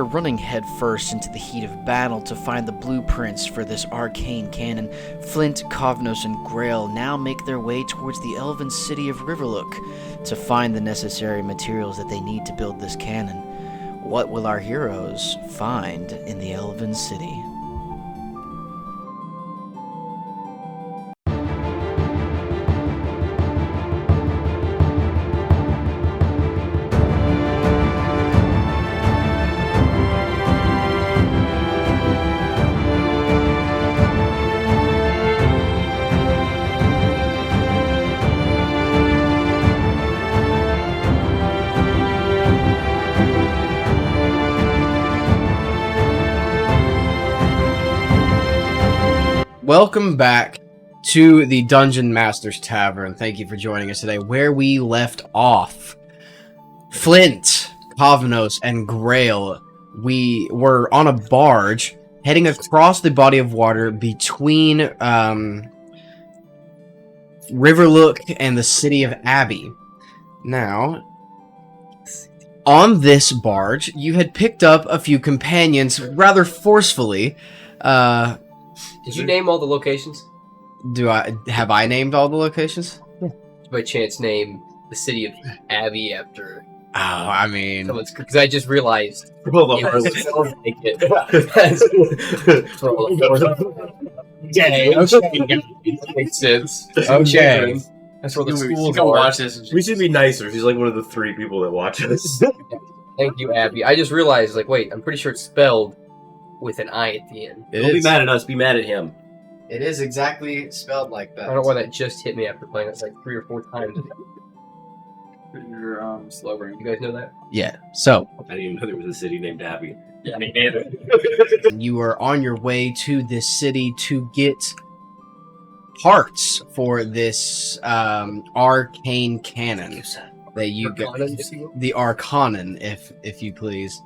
After running headfirst into the heat of battle to find the blueprints for this arcane cannon, Flint, Kovnos, and Grail now make their way towards the elven city of Riverlook to find the necessary materials that they need to build this cannon. What will our heroes find in the elven city? Welcome back to the Dungeon Master's Tavern. Thank you for joining us today. Where we left off, Flint, Kovnos, and Grail, we were on a barge heading across the body of water between Riverlook and the city of Abbey. Now, on this barge, you had picked up a few companions rather forcefully. Did you name all the locations? Have I named all the locations? By chance, name the city of Abbey after. Oh, I mean, because I just realized. Well, it was That makes sense. Okay. That's where the schools come are. watch this. We should be nicer. She's like one of the 3 people that watch us. Thank you, Abby. I just realized, wait, I'm pretty sure it's spelled with an I at the end. Don't be mad at us. Be mad at him. It is exactly spelled like that. I don't know why that just hit me after playing it like 3 or 4 times. Your slow brain. You guys know that? Yeah. So I didn't even know there was a city named Abbey. Yeah, me neither. you are on your way to this city to get parts for this arcane cannon that you got. The Arcanon, if you please.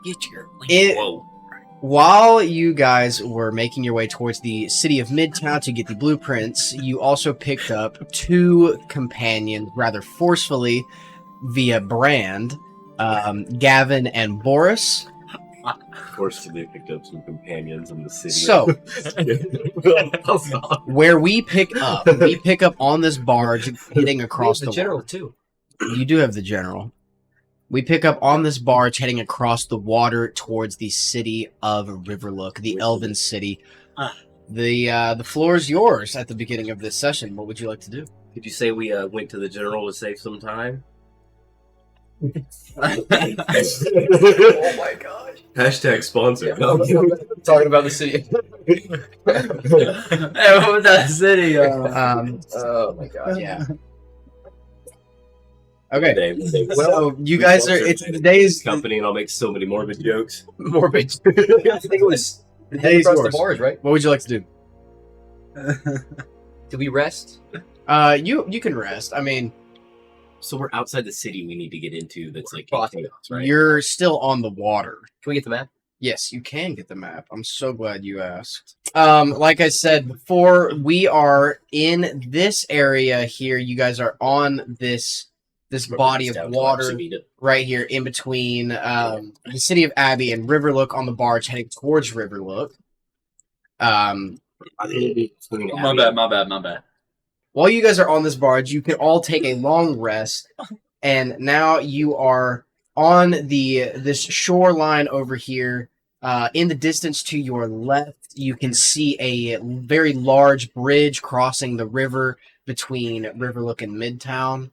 Get your Whoa. While you guys were making your way towards the city of Midtown to get the blueprints, you also picked up 2 companions rather forcefully via brand, Gavin and Boris. Of course, they picked up some companions in the city. So, where we pick up on this barge heading across the general water. too. You do have the general. We pick up on this barge heading across the water towards the city of Riverlook, the Elven city. The floor is yours at the beginning of this session. What would you like to do? Did you say we went to the general to save some time? Oh my gosh. Hashtag sponsor. Talking about the city. Hey, what was that city? Oh my god. Yeah. Okay. Well, So you guys are. It's today's company, and I'll make so many morbid jokes. Morbid. I think it was Today's across the yours. bars, right? What would you like to do? Did we rest? You can rest. I mean, So we're outside the city we need to get into that's like Crossing. chaos, right? you're still on the water. Can we get the map? Yes, you can get the map. I'm so glad you asked. Like I said before, we are in this area here. You guys are on this body of water right here in between the city of Abbey and Riverlook on the barge heading towards Riverlook. My bad. While you guys are on this barge, you can all take a long rest, and now you are on this shoreline over here. In the distance to your left, you can see a very large bridge crossing the river between Riverlook and Midtown.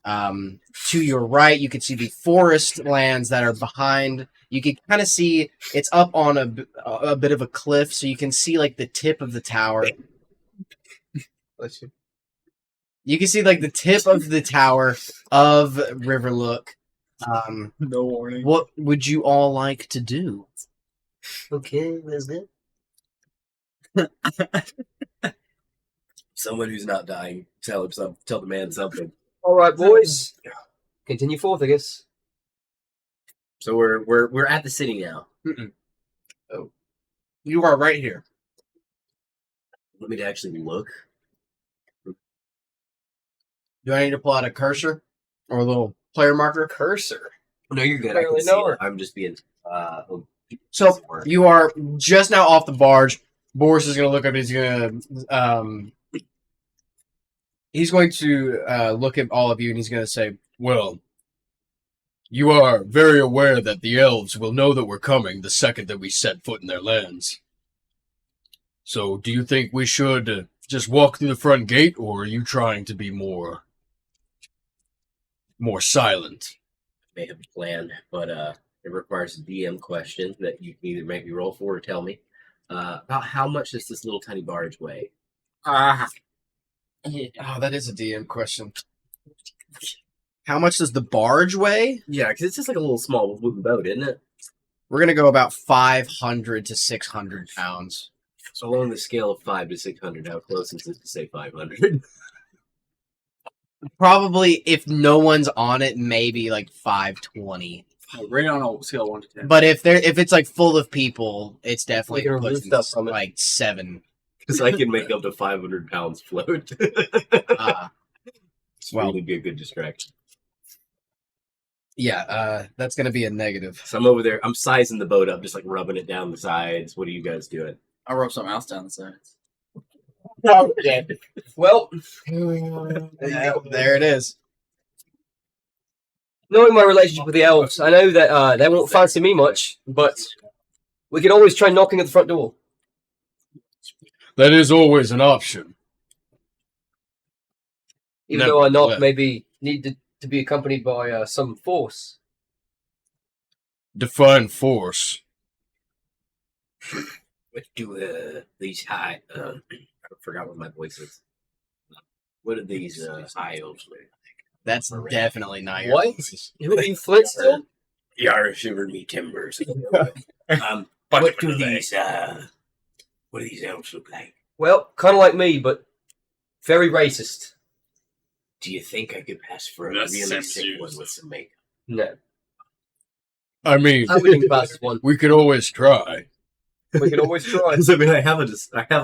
To your right, you can see the forest lands that are behind. You can kind of see it's up on a bit of a cliff, so you can see like the tip of the tower. You can see like the tip of the tower of Riverlook. No warning. What would you all like to do? Okay, that's it. Someone who's not dying. Tell the man something. All right, boys. Continue forth, I guess. So we're at the city now. Oh, you are right here. Want me to actually look? Do I need to pull out a cursor or a little player marker? Cursor. No, you're good. I Barely can see know it. her. I'm just being. So you are just now off the barge. Boris is going to look up. He's going to look at all of you, and he's going to say, Well, you are very aware that the elves will know that we're coming the second that we set foot in their lands. So, do you think we should just walk through the front gate, or are you trying to be more silent? may have a plan, but it requires a DM question that you can either make me roll for or tell me. About how much does this little tiny barge weigh? oh, that is a DM question. How much does the barge weigh? Yeah, because it's just like a little small wooden boat, isn't it? We're going to go about 500 to 600 pounds. So along the scale of 5 to 600, how close is it to say 500? Probably, if no one's on it, maybe like 520. Right on a scale of 1 to 10. But if it's like full of people, it's definitely We can remove pushing stuff from it. like 7. Because I can make up to 500 pounds float. It's Well- really be a good distraction. Yeah, that's going to be a negative. So I'm over there. I'm sizing the boat up, just like rubbing it down the sides. What are you guys doing? I'll rub something else down the sides. Well, There it is. knowing my relationship with the elves, I know that they won't fancy me much, but we could always try knocking at the front door. That is always an option. Even No, though our knock well- maybe need to be accompanied by some force. Define force. What do these high? I forgot what my voice is. What do these high elves wear? That's definitely not your What? voice. You in Flint still? Yar shivered me timbers. What what do these elves look like? Well, kind of like me, but very racist. Do you think I could pass for a That's really sick sensitive. one with some makeup? No, I mean, I wouldn't pass as one. we could always try. We could always try. I mean, I have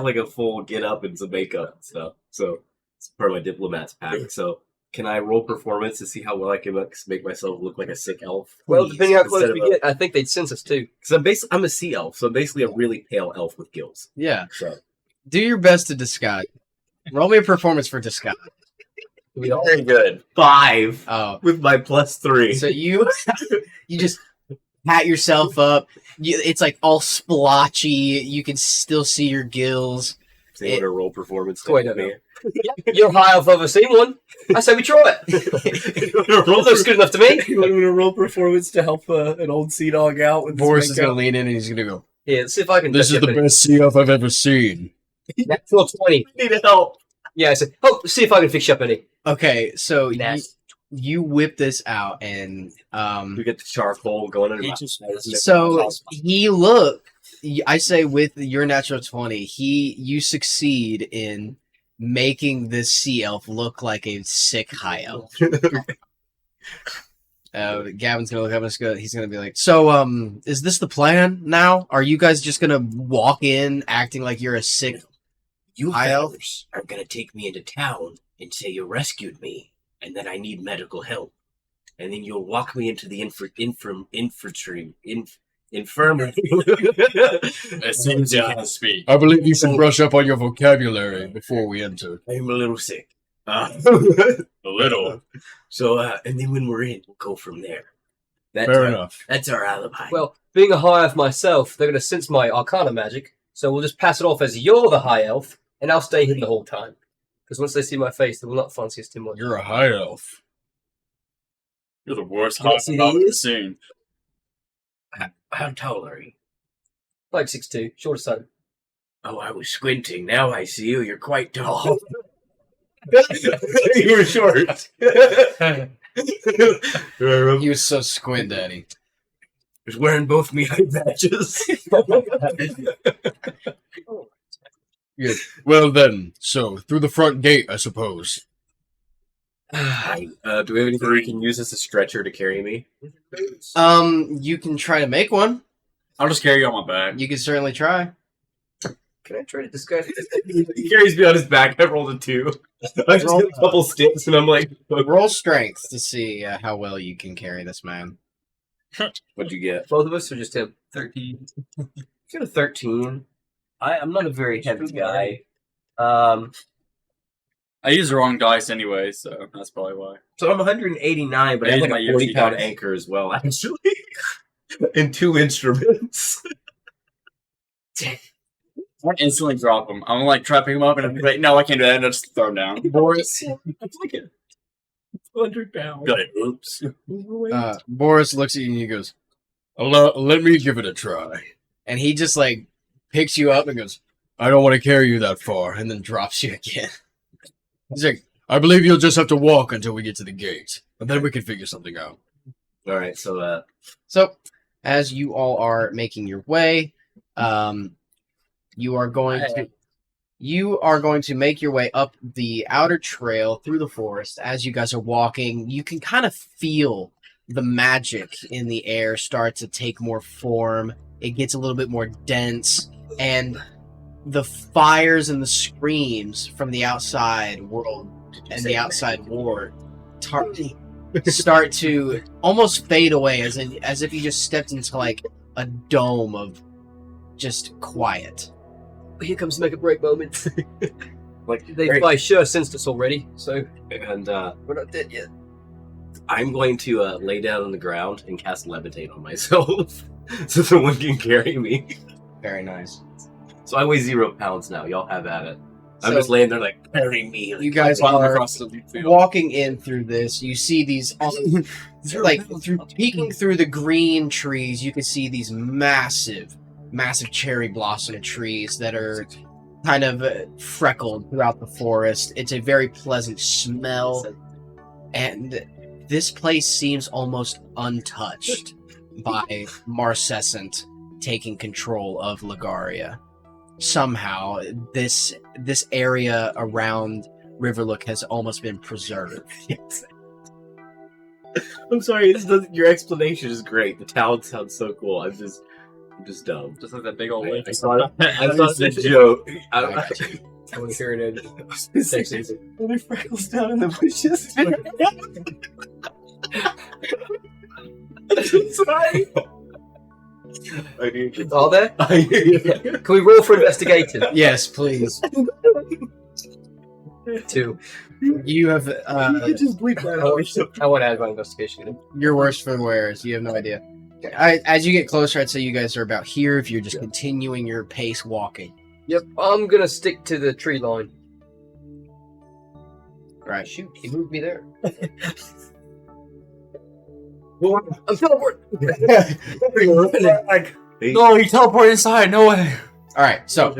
like a full get up and some makeup and stuff. So it's part of my diplomat's pack. So can I roll performance to see how well I can make myself look like a sick elf? Well, Please, depending how close instead we of a- get, I think they'd sense us too. Because I'm a sea elf, so I'm basically a really pale elf with gills. Yeah. So Do your best to disguise. Roll me a performance for disguise. We all very good. 5 Oh. with my +3. So you just pat yourself up. It's like all splotchy. You can still see your gills. So you want to roll performance? Wait, no. You're high off of a seen one. I say we try it. roll Looks good enough to me. You want me to roll performance to help an old sea dog out with Boris this is going to makeup? lean in and he's going to go, Yeah, let's see if I can. This is touch the up any. best sea elf I've ever seen. Natural 20. Need help. Yeah, I said, oh, see if I can fix you up any. okay, so Nasty. you whip this out and We get the charcoal going under my so I say with your natural 20, you succeed in making this sea elf look like a sick high elf. Gavin's gonna look up and he's gonna be like, so is this the plan now? Are you guys just gonna walk in acting like you're a sick You high elf? fellas are gonna take me into town and say you rescued me, and that I need medical help, and then you'll walk me into the infirmary. It seems you can speak. I believe you should brush up on your vocabulary before we enter. I'm a little sick. A little. So, and then when we're in, we'll go from there. That's Fair our, enough. That's our alibi. Well, being a high elf myself, they're going to sense my arcana magic, so we'll just pass it off as you're the high elf, and I'll stay hidden the whole time. Because once they see my face, they will not fancy us too much. You're a high elf. You're the worst You don't hot see I've ever these? seen. How tall are you? Like 6'2", short of son. Oh, I was squinting. Now I see you. You're quite tall. You were short. He was so squint, Daddy. was wearing both me eye patches. Well then, so through the front gate, I suppose. Do we have anything we can use as a stretcher to carry me? You can try to make one. I'll just carry you on my back. You can certainly try. Can I try to disguise He carries me on his back. I rolled a 2. I just get a couple sticks, and I'm like, Roll strength to see how well you can carry this man. What'd you get? Both of us or just him? 13. Got a 13. I'm not a very heavy guy. I used the wrong dice anyway, so that's probably why. So I'm 189, but I I have used like my a 40 UFC pound dice. anchor as well, actually. And 2 instruments. I instantly drop them. I'm like try to pick them up, and I'm like, no, I can't do that. And I just throw them down. Boris, It's like a 100 pounds. Be like, oops. Boris looks at you and he goes, Let me give it a try. and he just like picks you up and goes, I don't want to carry you that far. and then drops you again. He's like, I believe you'll just have to walk until we get to the gate, and then we can figure something out. All right, so So, as you all are making your way, you are going to make your way up the outer trail through the forest. As you guys are walking, you can kind of feel the magic in the air start to take more form. It gets a little bit more dense, and the fires and the screams from the outside world and the outside war start to almost fade away, as if you just stepped into like a dome of just quiet. Here comes the make or break moment. like They've by sure sensed us already, so and we're not dead yet. I'm going to lay down on the ground and cast levitate on myself, so someone can carry me. Very nice. So I weigh 0 pounds now. Y'all have at it. I'm So- just laying there like, carry me. You guys While I'm are across the field. walking in through this. You see these, like, peeking through the green trees. You can see these massive cherry blossom trees that are kind of freckled throughout the forest. It's a very pleasant smell, and this place seems almost untouched by Marcescent taking control of Lagaria. Somehow, this area around Riverlook has almost been preserved. I'm sorry. Your explanation is great. The town sounds so cool. I'm just dumb. Just like that big old lake. I thought it was a joke. I want to hear it. Only freckles down in the bushes. Sorry. Are there? Can we roll for investigating? Yes, please. 2. You have just bleep that out. I want to add my investigation. your worst for wears. You have no idea. As you get closer, I'd say you guys are about here. If you're just continuing your pace walking, Yep, I'm gonna stick to the tree line. right? Shoot, he moved me there. I'm teleporting. No, you teleport inside. No way. All right. So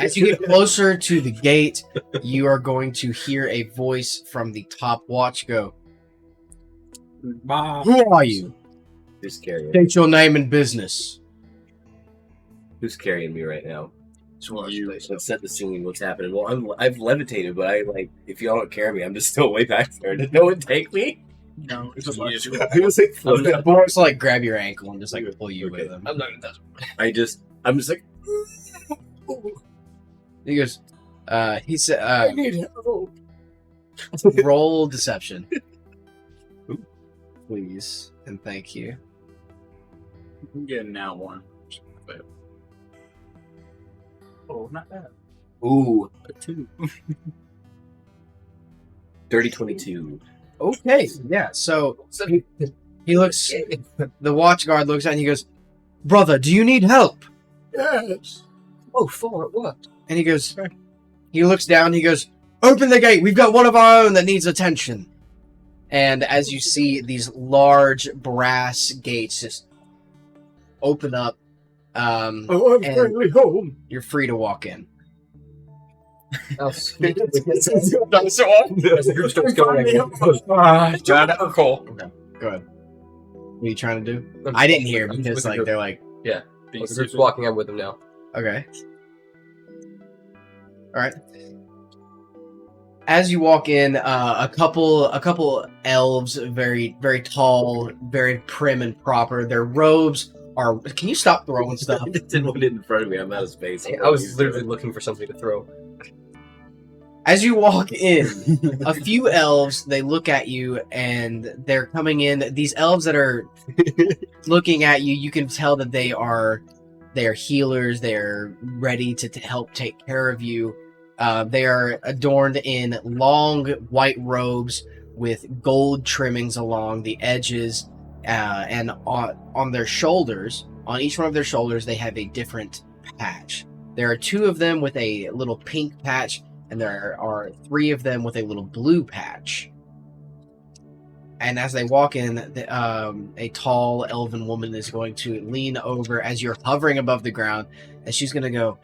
as you get closer to the gate, you are going to hear a voice from the top watch go, "Who are you? Who's carrying? State your name and business." Who's carrying me right now? You. Let's set the scene. What's happening? Well, I've levitated, but if y'all don't carry me, I'm just still way back there. Did no one take me? No, it's just I was like, floating up. Boris like grab your ankle and just like pull you Okay. with him. I'm not gonna touch him. I'm just like, He goes, he said, I need help. roll deception, please, and thank you. I'm getting now one. Oh, not bad. Ooh, A 2. dirty 22. Okay, yeah. So he looks. The watch guard looks at and he goes, "Brother, do you need help?" Yes. Oh, 4, it worked. And he goes, he looks down. He goes, "Open the gate. We've got one of our own that needs attention." And as you see, these large brass gates just open up. Oh, I'm And- finally home. You're free to walk in. I'll speak with As the group starts going. John, cool. Go ahead. What are you trying to do? I didn't hear I'm because with the like group. they're like, The group's walking. I'm with them now. okay. All right. As you walk in, a couple elves, very very tall, very prim and proper. Their robes are. Can you stop throwing stuff? I didn't put it in front of me. I'm out of space. I was literally looking for something to throw. As you walk in, a few elves, they look at you and they're coming in. These elves that are looking at you, you can tell that they're healers. They're ready to help take care of you. They are adorned in long white robes with gold trimmings along the edges, and on their shoulders, on each one of their shoulders, they have a different patch. There are two of them with a little pink patch, and there are three of them with a little blue patch. And as they walk in, a tall elven woman is going to lean over as you're hovering above the ground, and she's going to go,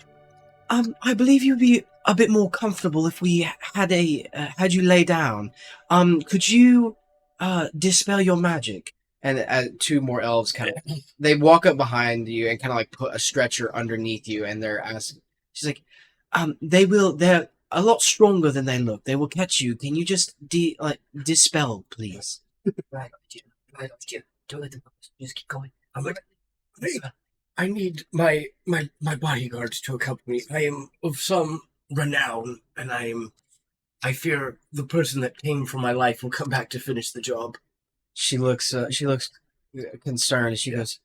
I believe you'd be a bit more comfortable if we had had you lay down. Could you dispel your magic? And two more elves they walk up behind you and kind of like put a stretcher underneath you, and they're asking. She's like, they're a lot stronger than they look. They will catch you. Can you just dispel, please? Right, dear. Don't let them just keep going. I need my bodyguards to accompany me. I am of some renown, and I fear the person that came for my life will come back to finish the job. She looks concerned. She goes,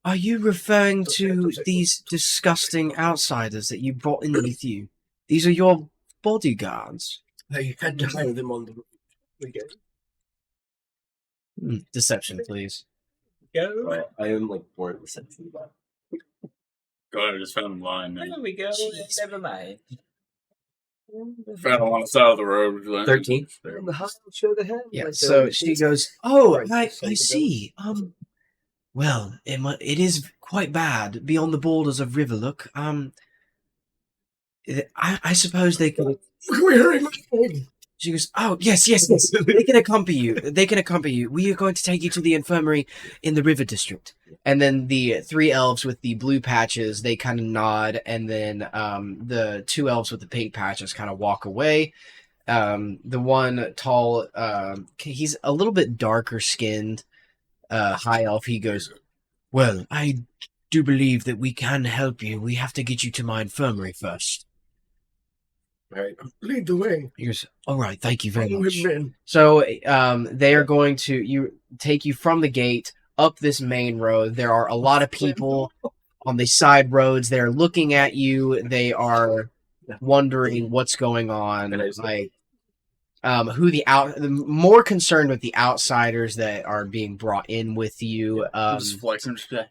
"Are you referring to these disgusting outsiders that you brought in with you? These are your bodyguards." I had to hire them on the road. Deception, please. Right, I am like bored with something about. God, I just found him lying, man. There we go. Never mind. Found him on the side of the road. Like, 13. there. Show the hand. Yeah. Like, So she goes, "Oh, Right, I see. Well, it is quite bad beyond the borders of Riverlook. I suppose they could." We're in She goes, "Oh, yes. They can accompany you. We are going to take you to the infirmary in the River District." And then the three elves with the blue patches, they kind of nod, and then the two elves with the pink patches kind of walk away. The one tall, he's a little bit darker skinned, high elf. He goes, "Well, I do believe that we can help you. We have to get you to my infirmary first." Right. Lead the way. He goes, "All right, thank you very Follow much." him in. So they are going to take you from the gate up this main road. There are a lot of people on the side roads. They're looking at you. They are wondering what's going on. Like more concerned with the outsiders that are being brought in with you. Just flexing today.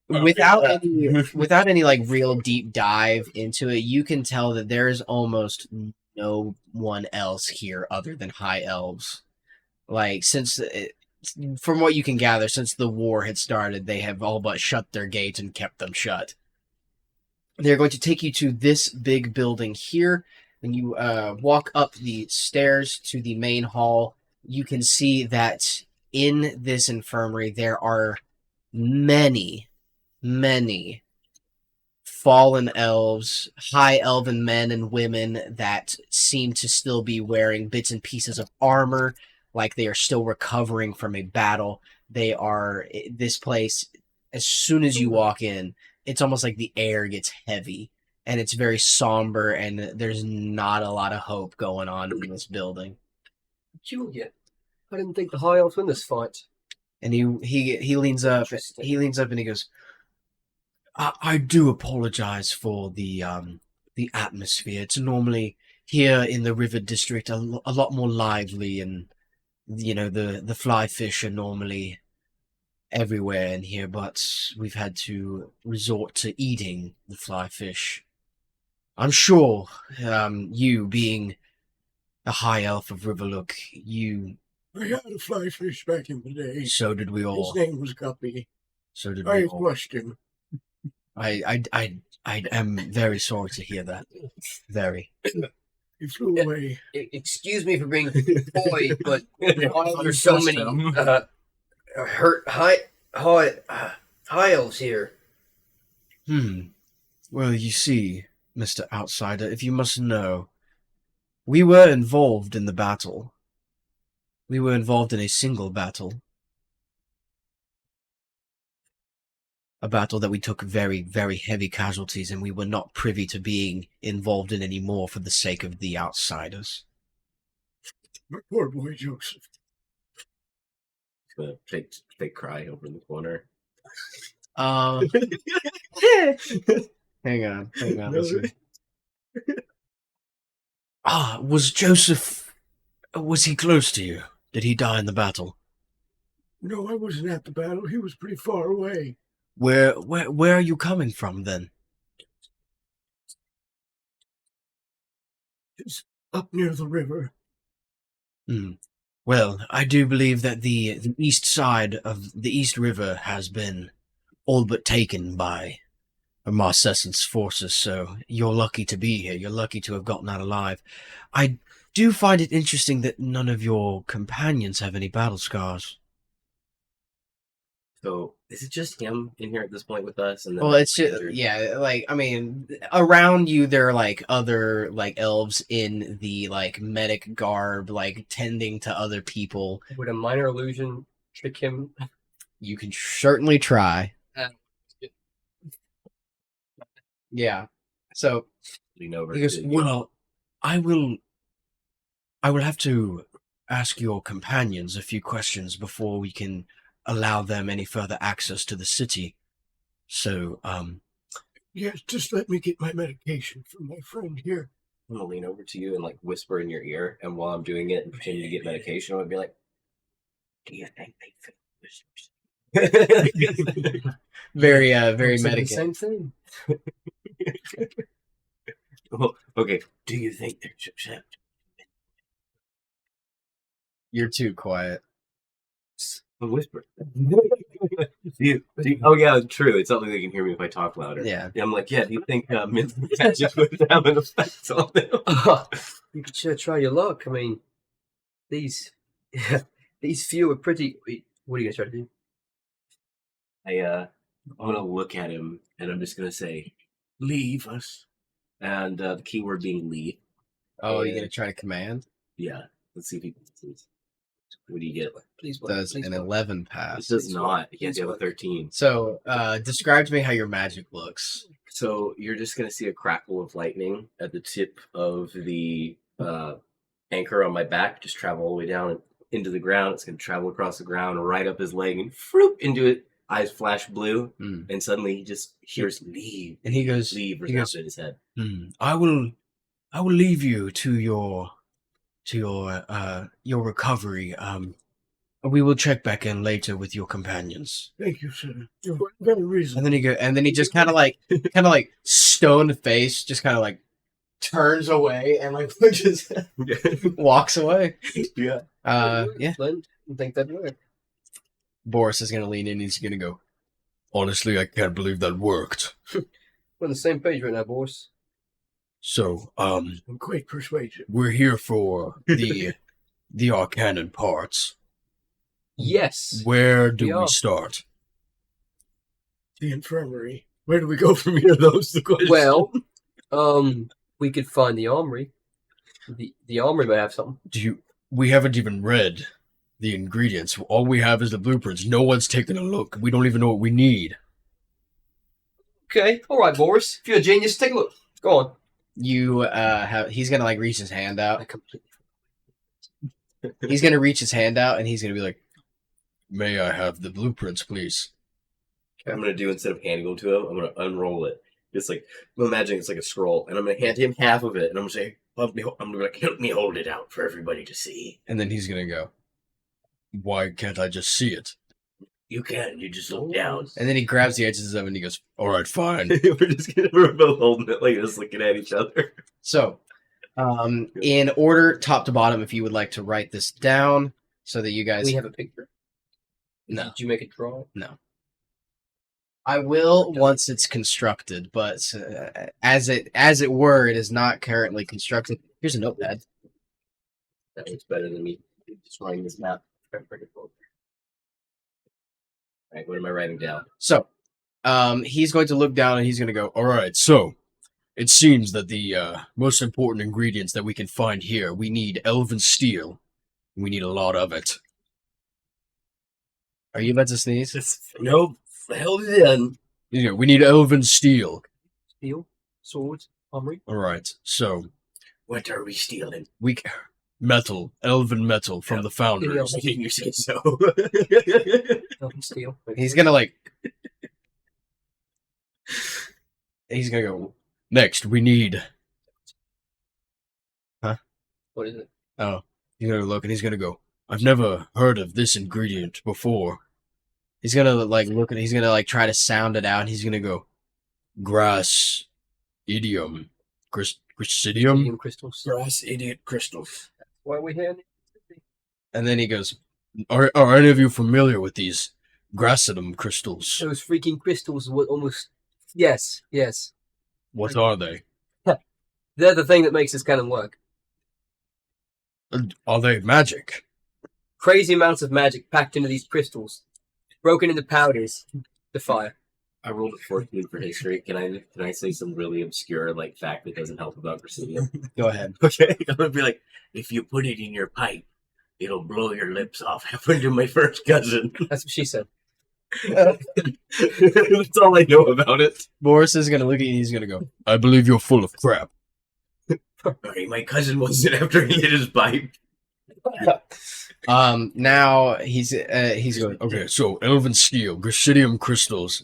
Without any like real deep dive into it, you can tell that there's almost no one else here other than high elves. Like from what you can gather, since the war had started, they have all but shut their gates and kept them shut. They're going to take you to this big building here. When you walk up the stairs to the main hall, you can see that in this infirmary there are many fallen elves, high elven men and women that seem to still be wearing bits and pieces of armor, like they are still recovering from a battle. This place, as soon as you walk in, it's almost like the air gets heavy, and it's very somber, and there's not a lot of hope going on in this building. Julia, I didn't think the high elves win this fight. And he leans up. He leans up and he goes, I do apologize for the atmosphere. It's normally here in the River District a lot more lively, and the fly fish are normally everywhere in here, but we've had to resort to eating the fly fish. I'm sure you, being a high elf of Riverlook, I had a fly fish back in the day. So did we all. His name was Guppy. So did I we all. crushed him. I am very sorry to hear that. Very. He flew away. Excuse me for being coy, but why are there so many hurt high elves here? Well, you see, Mr. Outsider, if you must know, we were involved in the battle. We were involved in a single battle. a battle that we took very, very heavy casualties, and we were not privy to being involved in any more for the sake of the outsiders. My poor boy Joseph. Gonna fake cry over in the corner. Hang on. No. Listen. Was Joseph... Was he close to you? Did he die in the battle? No, I wasn't at the battle. He was pretty far away. Where are you coming from, then? Just up near the river. Well, I do believe that the east side of the East River has been all but taken by Marcescent's forces, so you're lucky to be here. You're lucky to have gotten out alive. I do find it interesting that none of your companions have any battle scars. So is it just him in here at this point with us? And then Well, it's just, yeah, like, I mean, around you there are, like, other, like, elves in the, like, medic garb, like, tending to other people. Would a minor illusion trick him? You can certainly try. Yeah. So, lean over. he goes, to- well, I will have to ask your companions a few questions before we can allow them any further access to the city. So, Yes, just let me get my medication from my friend here. I'm gonna lean over to you and like whisper in your ear, and while I'm doing it and pretending to get medication, I'm gonna be like, "Do you think they feel very Saying the medicated. same thing. Well, okay. Do you think they're upset? You're too quiet. A whisper. Oh yeah, true. It's not like they can hear me if I talk louder. Yeah. I'm like, yeah. Do you think mental magic would have an effect on them? You could try your luck. I mean, these few are pretty. Wait, what are you gonna try to do? I'm gonna look at him and I'm just gonna say, Leave us. and the keyword being leave. Oh, you're gonna try to command? Yeah. Let's see if he can. What do you get? Please, Does an 11 pass? It does not. He has to have a 13. So, describe to me how your magic looks. So you're just gonna see a crackle of lightning at the tip of the anchor on my back, just travel all the way down into the ground. It's gonna travel across the ground, right up his leg, and floop into it. Eyes flash blue, and suddenly he just hears "leave," And he goes, "leave" he goes, resound in his head. I will leave you to your recovery. We will check back in later with your companions. Thank you, sir. You're very reasonable. And then he just kind of like stone face, just kind of like turns away and like just walks away. Yeah. Yeah. Flint, you think that'd work? Boris is gonna lean in. He's gonna go, Honestly, I can't believe that worked. We're on the same page right now, boss. So, I'm quite persuasive. we're here for the Arcanon parts. Yes. Where do We we are. start? The infirmary. Where do we go from here? Those the question. Well, we could find the armory. The armory may have something. We haven't even read the ingredients. All we have is the blueprints. No one's taken a look. We don't even know what we need. Okay, all right, Boris. If you're a genius, take a look. Go on. you have. He's gonna like reach his hand I out. completely. He's gonna reach his hand out, and he's gonna be like, May I have the blueprints, please? I'm gonna do, instead of handing them to him, I'm gonna unroll it. Just like, I'm imagining it's like a scroll, and I'm gonna hand him half of it, and I'm gonna say, I'm gonna be like, help me hold it out for everybody to see. and then he's gonna go, Why can't I just see it? You can. You just look down. and then he grabs the edges of it, and he goes. All right, fine. We're both holding it like this, looking at each other. So, in order, top to bottom, if you would like to write this down, so that you guys. We have a picture. No. Did you make a drawing? I will once it's constructed, but as it were, it is not currently constructed. Here's a notepad. That looks better than me just writing this map. Alright, what am I writing down? So, he's going to look down and he's going to go. All right, so it seems that the most important ingredients that we can find here, we need elven steel. We need a lot of it. Are you about to sneeze? Nope. Held it in. we need elven steel. Steel, swords, armory. All right. So What are we stealing? elven metal from the founders. I didn't you say so? Elven steel. He's gonna like. He's gonna go. Next, we need. What is it? Oh, he's gonna look and he's gonna go. I've never heard of this ingredient before. He's gonna like look at. He's gonna like try to sound it out. And he's gonna go. Grass, idiom, chrysidium. Medium crystals. Grass idiot crystals. Why are we here? And then he goes. Are any of you familiar with these grassidum crystals? Those freaking crystals were almost. Yes. What are they? They're the thing that makes this cannon work. Are they magic? Crazy amounts of magic packed into these crystals, broken into powders. The fire. I rolled a 14 for history. Can I say some really obscure like fact that doesn't help about Presidium? Go ahead. Okay, I'm gonna be like, if you put it in your pipe, it'll blow your lips off. Happened to my first cousin. That's what she said. That's all I know about it. Boris is gonna look at you. And he's gonna go. I believe you're full of crap. Sorry, my cousin wasn't after he hit his pipe. Now he's going. Okay, so elven steel, grasidium crystals.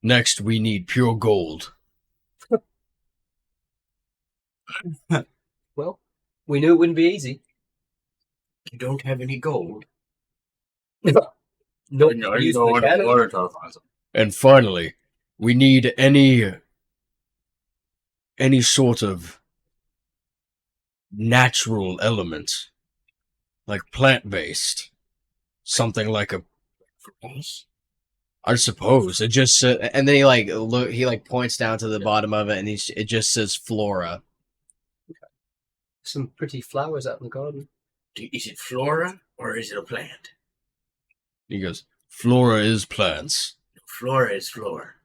Next, we need pure gold. Well, we knew it wouldn't be easy. You don't have any gold. Nope. Use the cannon. And finally, we need any sort of natural element, like plant-based, something like a. I suppose it just And then he like look. He like points down to the bottom of it, and it just says flora. Some pretty flowers out in the garden. Is it flora or is it a plant? He goes, flora is plants. Flora is floor.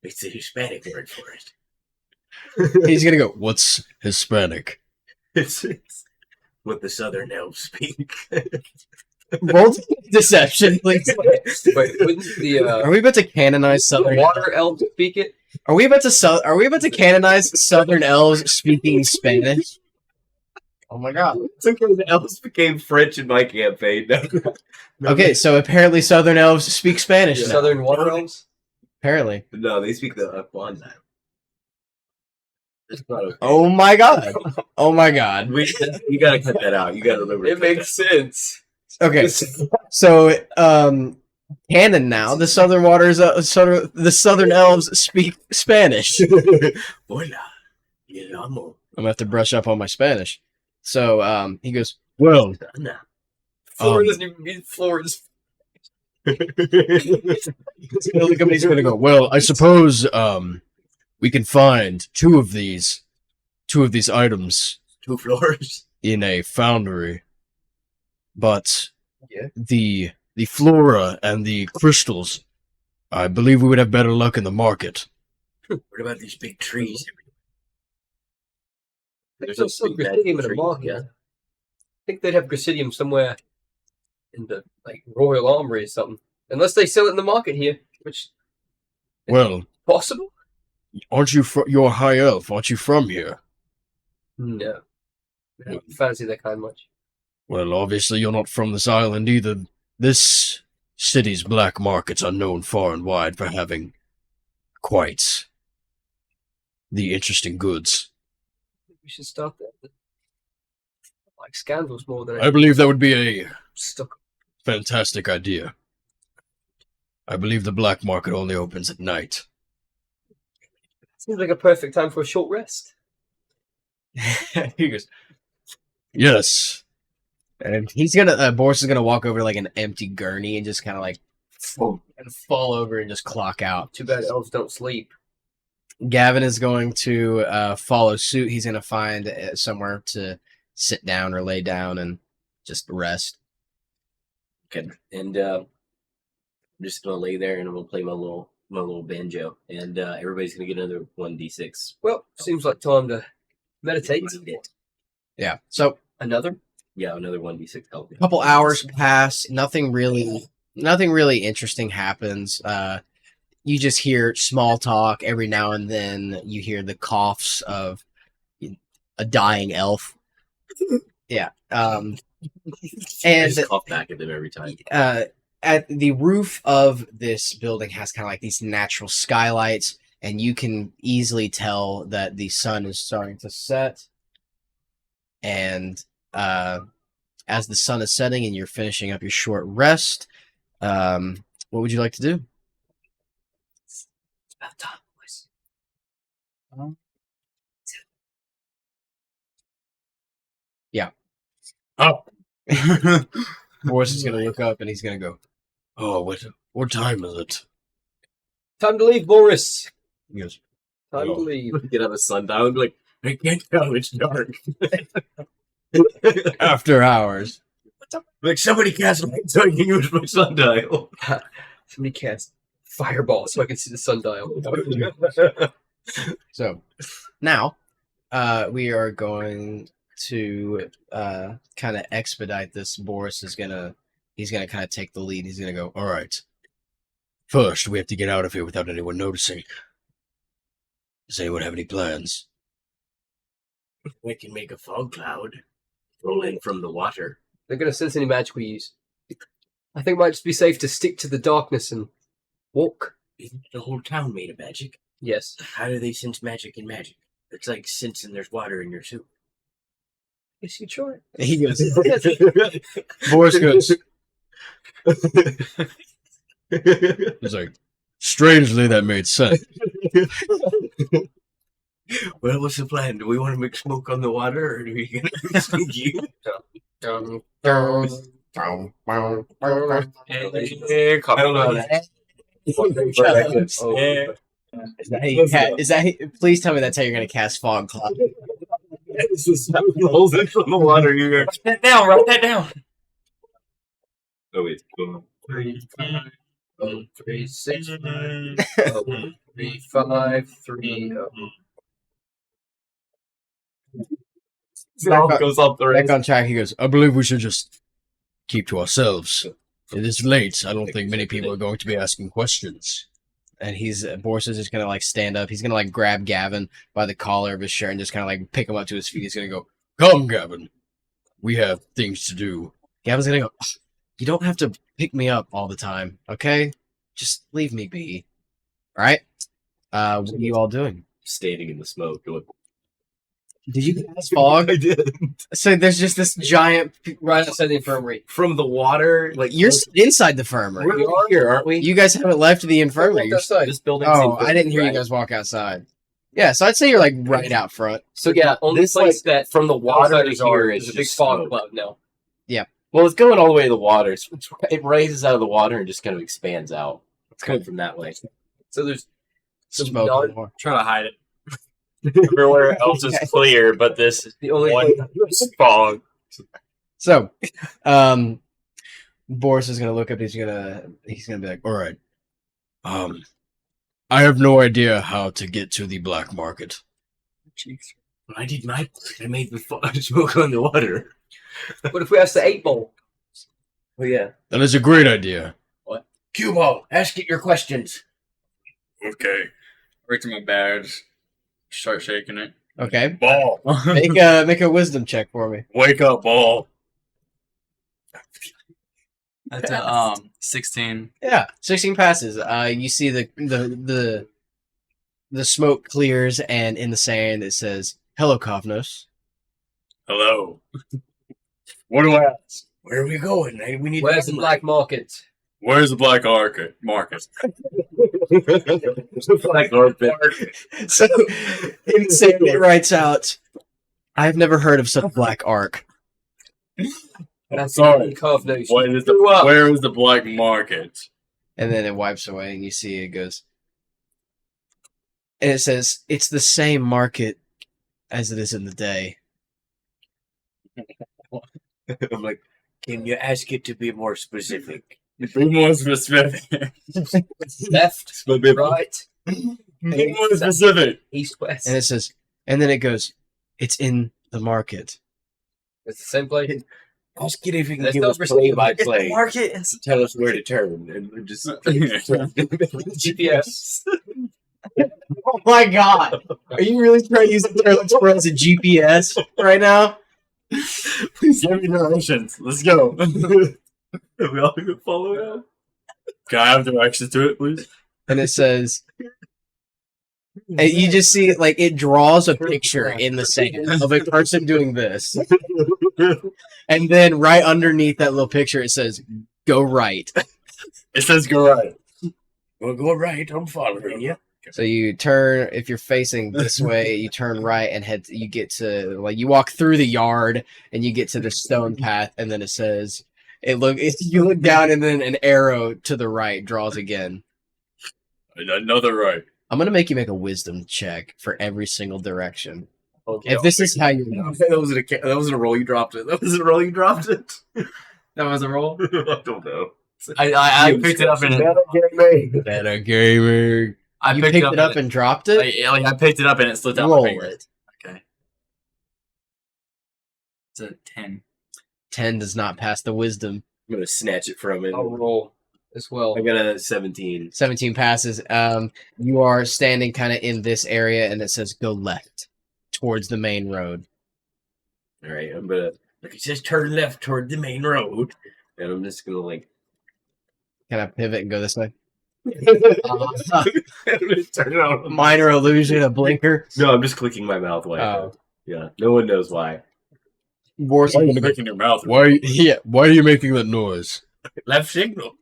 It's a Hispanic word for it. He's gonna go. What's Hispanic? It's what the Southern elves speak. Roll deception, please. Wait, wouldn't the Are we about to canonize Southern? water elves speak it? Are we about to canonize Southern elves speaking Spanish? Oh my god. It's okay, the elves became French in my campaign. Okay, so apparently Southern elves speak Spanish now. Southern water elves? Apparently. No, they speak the Aquan. It's not okay. Oh my god. Oh my god. You gotta cut that out. You gotta remember. It makes sense. Okay. So canon now. The Southern waters. The Southern elves speak Spanish. Hola. El amo. I'm gonna have to brush up on my Spanish. So he goes. Well, Nah. Flora doesn't even mean Florence. He's gonna look up and he's gonna go. well, I suppose we can find two of these items 2 floors. in a foundry, but Yeah. the flora and the crystals, I believe we would have better luck in the market. What about these big trees? There's There's still a big Grasidium in the tree, market. yeah. I think they'd have Grasidium somewhere in the Royal Armory or something. Unless they sell it in the market here, which Well, possible? aren't you you're a high elf? Aren't you from here? No. I don't fancy that kind much. Well, obviously you're not from this island either. This city's black markets are known far and wide for having quite the interesting goods. We should start there. I like scandals more than I believe that would be a stuck. fantastic idea. I believe the black market only opens at night. Seems like a perfect time for a short rest. He goes. Yes. And he's gonna. Boris is gonna walk over to like an empty gurney and just kind of like fall over and just clock out. Too bad elves don't sleep. Gavin is going to follow suit. He's going to find somewhere to sit down or lay down and just rest. Okay, and I'm just gonna lay there and I'm gonna play my little banjo, and everybody's gonna get another 1d6. Well, seems like time to meditate. Yeah. So Another? Yeah, another 1d6 help. a couple hours pass. Nothing really interesting happens. you just hear small talk every now and then. You hear the coughs of a dying elf. Yeah. I And just cough back at them every time. at the roof of this building has kind of like these natural skylights, and you can easily tell that the sun is starting to set. And as the sun is setting and you're finishing up your short rest, what would you like to do? It's about time, boys. Oh, Boris is going to look up and he's going to go, oh, what time is it? Time to leave, Boris. He goes, Time to Oh. leave. Get up a sundial and be like, I can't tell, it's dark. after hours. Like, somebody cast light so I can use my sundial. Somebody cast fireball so I can see the sundial. So now we are going to kind of expedite this. Boris is he's gonna kind of take the lead. He's gonna go, all right. First, we have to get out of here without anyone noticing. Does anyone have any plans? We can make a fog cloud roll in from the water. They're going to sense any magic we use. I think it might just be safe to stick to the darkness and walk. Isn't the whole town made of magic? Yes. How do they sense magic in magic? It's like sensing there's water in your soup. Yes, you try. he goes, Boris goes, He's like, strangely, that made sense. Well, what's the plan? Do we want to make smoke on the water, or are we going to be sneaky? I don't know how that. is that please tell me that's how you're gonna cast fog cloud. It's just rolls in from the water. You Write that down. Write that down. Oh, wait. 3, 5, 3, 6, 3, 5, 3. Goes up the Back on track, he goes, I believe we should just keep to ourselves. It is late. I don't think many people are going to be asking questions. and Boris is just gonna like stand up. He's gonna like grab Gavin by the collar of his shirt and just kind of like pick him up to his feet. He's gonna go. Come, Gavin. We have things to do. Gavin's gonna go. You don't have to pick me up all the time, okay? Just leave me be. All right. What are you all doing? Standing in the smoke, going, Did you cast fog? I did. So there's just this giant. Right outside the infirmary. From the water, like You're inside the infirmary. we're here, aren't we? You guys haven't left the infirmary. You're- outside. This building. Oh, I didn't hear you guys walk outside. Yeah, so I'd say you're like right out front. So yeah, only This, place that from the water to outsiders are here is is a big just fog smoke. cloud now. Well, it's going all the way to the water. It raises out of the water and just kind of expands out. It's coming from that way. So there's Smoke. none- and more. Trying to hide it. Everywhere else is clear, but this is the only one fog. So, Boris is gonna look up. He's gonna be like, All right. I have no idea how to get to the black market. I did my part. I made the smoke on the water. What if we ask the 8 ball? Oh, yeah. That is a great idea. Cue ball, ask it your questions. Okay. Right to my badge. Start shaking it. okay, Ball. make a wisdom check for me. Wake up, ball. That's 16. Yeah, 16 passes. You see the smoke clears, and in the sand it says, "Hello, Kovnos." Hello. What do I ask? Where are we going? We need Where's the black market? Where's the black market? black market? So in the sand it writes out, "I've never heard of such black arc." That's Sorry. Kovnos. Where is the black market? And then it wipes away, and you see it goes, and it says, "It's the same market as it is in the day." I'm like, can you ask it to be more specific? Be more specific. Left, right, Be more specific. east, west. And it says, and then it goes, "It's in the market." It's the same place. Ask it if you can There's give no us perspective. play-by-play. Market and Tell us where to turn, and we just GPS. Oh my god! Are you really trying to use the Terran Squirrel as a GPS right now? Please give me directions. Let's go. we all gonna follow him. Can I have directions to it, please? And it says, and you just see like it draws a picture in the sand of a person doing this, and then right underneath that little picture it says, "Go right." It says go right. Well, go right. I'm following you. So you turn, if you're facing this way, you turn right and head. You get to like you walk through the yard and you get to the stone path, and then it says, you look down and then an arrow to the right draws again. Another right. I'm gonna make you make a wisdom check for every single direction. Okay. If this is how you know, That wasn't a roll. You dropped it. That wasn't a roll. You dropped it. that was a roll. I don't know. I picked it up and better gaming. I You picked picked it up and dropped it. I picked it up and it slipped out my Roll finger. it. Okay. It's a 10. 10 does not pass the wisdom. I'm gonna snatch it from it. I'll roll as well. I got a 17. 17 passes. You are standing kind of in this area, and it says go left towards the main road. All right, I'm gonna, Like it says, turn left toward the main road. and I'm just gonna like Can I pivot and go this way? turn it on. Minor illusion, a blinker. No, I'm just clicking my mouth like Oh. yeah. No one knows why. War's Why are you making your mouth? Why? Yeah. Why are you making that noise? Left signal.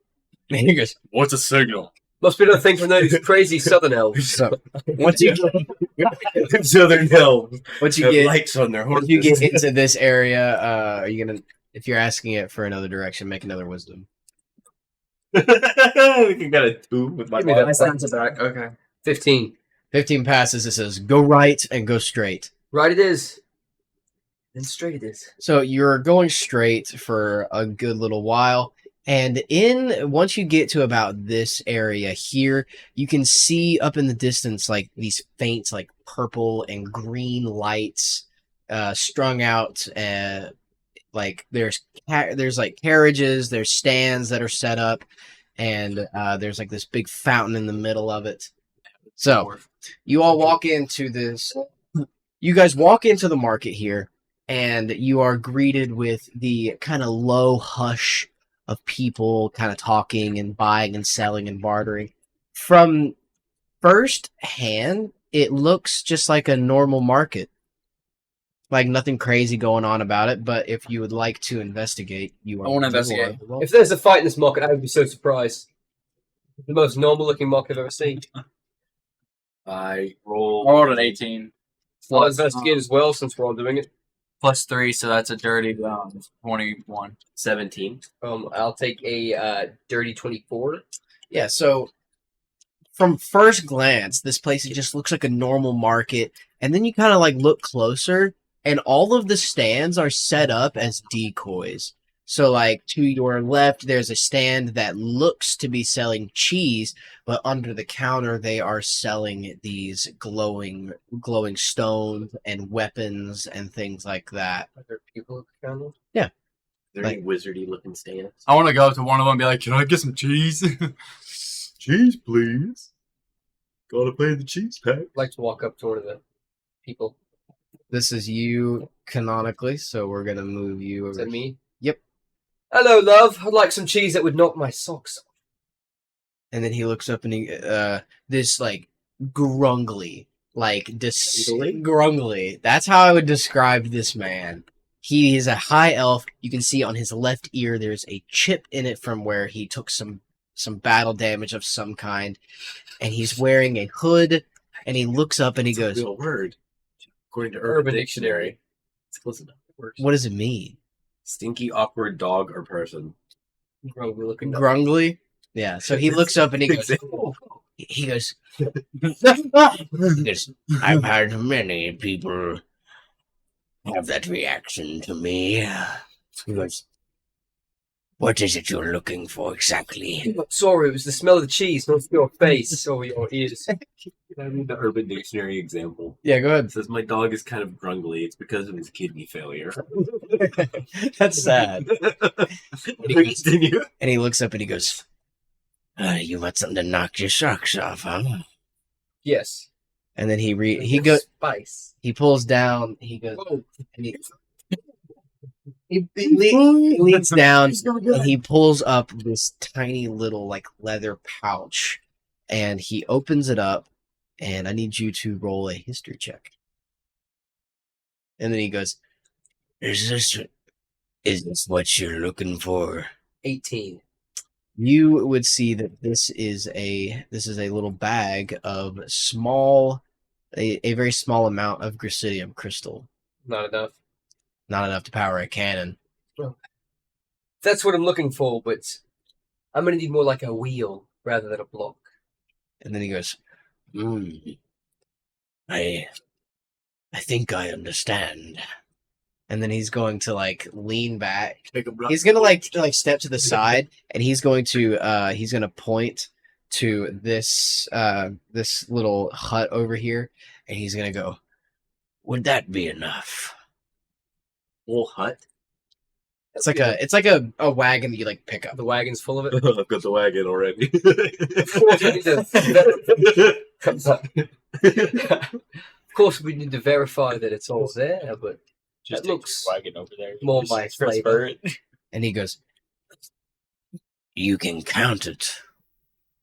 he goes, What's a signal? Must be another thing from those crazy southern elves. so once you Southern elves once you have get lights on their once horses. you get into this area, are you gonna, if you're asking it for another direction, make another wisdom. You got a 2 with my Give me that. My sounds are back. Okay. 15. 15 passes. It says go right and go straight. Right it is. And straight it is. So you're going straight for a good little while, and once you get to about this area here, you can see up in the distance like these faint like purple and green lights strung out. Like there's like carriages, there's stands that are set up, and there's like this big fountain in the middle of it. So you all walk into this. You guys walk into the market here, and you are greeted with the kind of low hush of people kind of talking and buying and selling and bartering. From first hand, it looks just like a normal market. Like nothing crazy going on about it, but if you would like to investigate, you are. I wanna investigate. If there's a fight in this market, I would be so surprised. The most normal looking market I've ever seen. I I roll. rolled an 18. I'll investigate as well since we're all doing it. Plus 3, so that's a dirty 21. 17. I'll take a dirty 24. Yeah, so from first glance, this place it just looks like a normal market, and then you kind of like look closer, and all of the stands are set up as decoys. So like to your left, there's a stand that looks to be selling cheese, but under the counter they are selling these glowing stones and weapons and things like that. Are there people at the counter? Are there any wizardy looking stands? I want to go up to one of them and be like, can I get some cheese? Cheese, please. Gotta pay the cheese pack. I'd like to walk up to one of the people. This is you canonically, so we're gonna move you over. Is that me? Yep. Hello, love. I'd like some cheese that would knock my socks off. And then he looks up and he this like grungly, grungly. That's how I would describe this man. He is a high elf. You can see on his left ear there's a chip in it from where he took some battle damage of some kind, and he's wearing a hood. And he looks up and he It's a goes, real word. According to Urban Dictionary. It's close enough. It works. "What does it mean?" Stinky, awkward dog or person. We're looking up. Grungly. Yeah. So he looks up and he goes, he goes, "I've had many people have that reaction to me." He goes, "What is it you're looking for exactly?" Sorry, it was the smell of the cheese, not your face or your ears. I read the Urban Dictionary example. Yeah, go ahead. It says my dog is kind of grungly. It's because of his kidney failure. That's sad. Continue. And he looks up and he goes, "You want something to knock your socks off, huh?" Yes. And then he More goes, spice. he pulls down. He goes, Whoa. and he leans down and he pulls up this tiny little like leather pouch, and he opens it up. And I need you to roll a history check. And then he goes, Is this what you're looking for?" 18. You would see that this is a little bag of a very small amount of Grisidium crystal. Not enough. Not enough to power a cannon. That's what I'm looking for, but I'm going to need more like a wheel rather than a block. And then he goes, I think I understand. And then he's going to like lean back. He's gonna like step to the side, and he's gonna point to this little hut over here, and he's gonna go, "Would that be enough?" Whole hut. It's like a wagon that you like pick up. The wagon's full of it. I've got the wagon already. Of course, we need to verify that it's all there, but Just that looks wagon over there. more my flavor. And he goes, "You can count it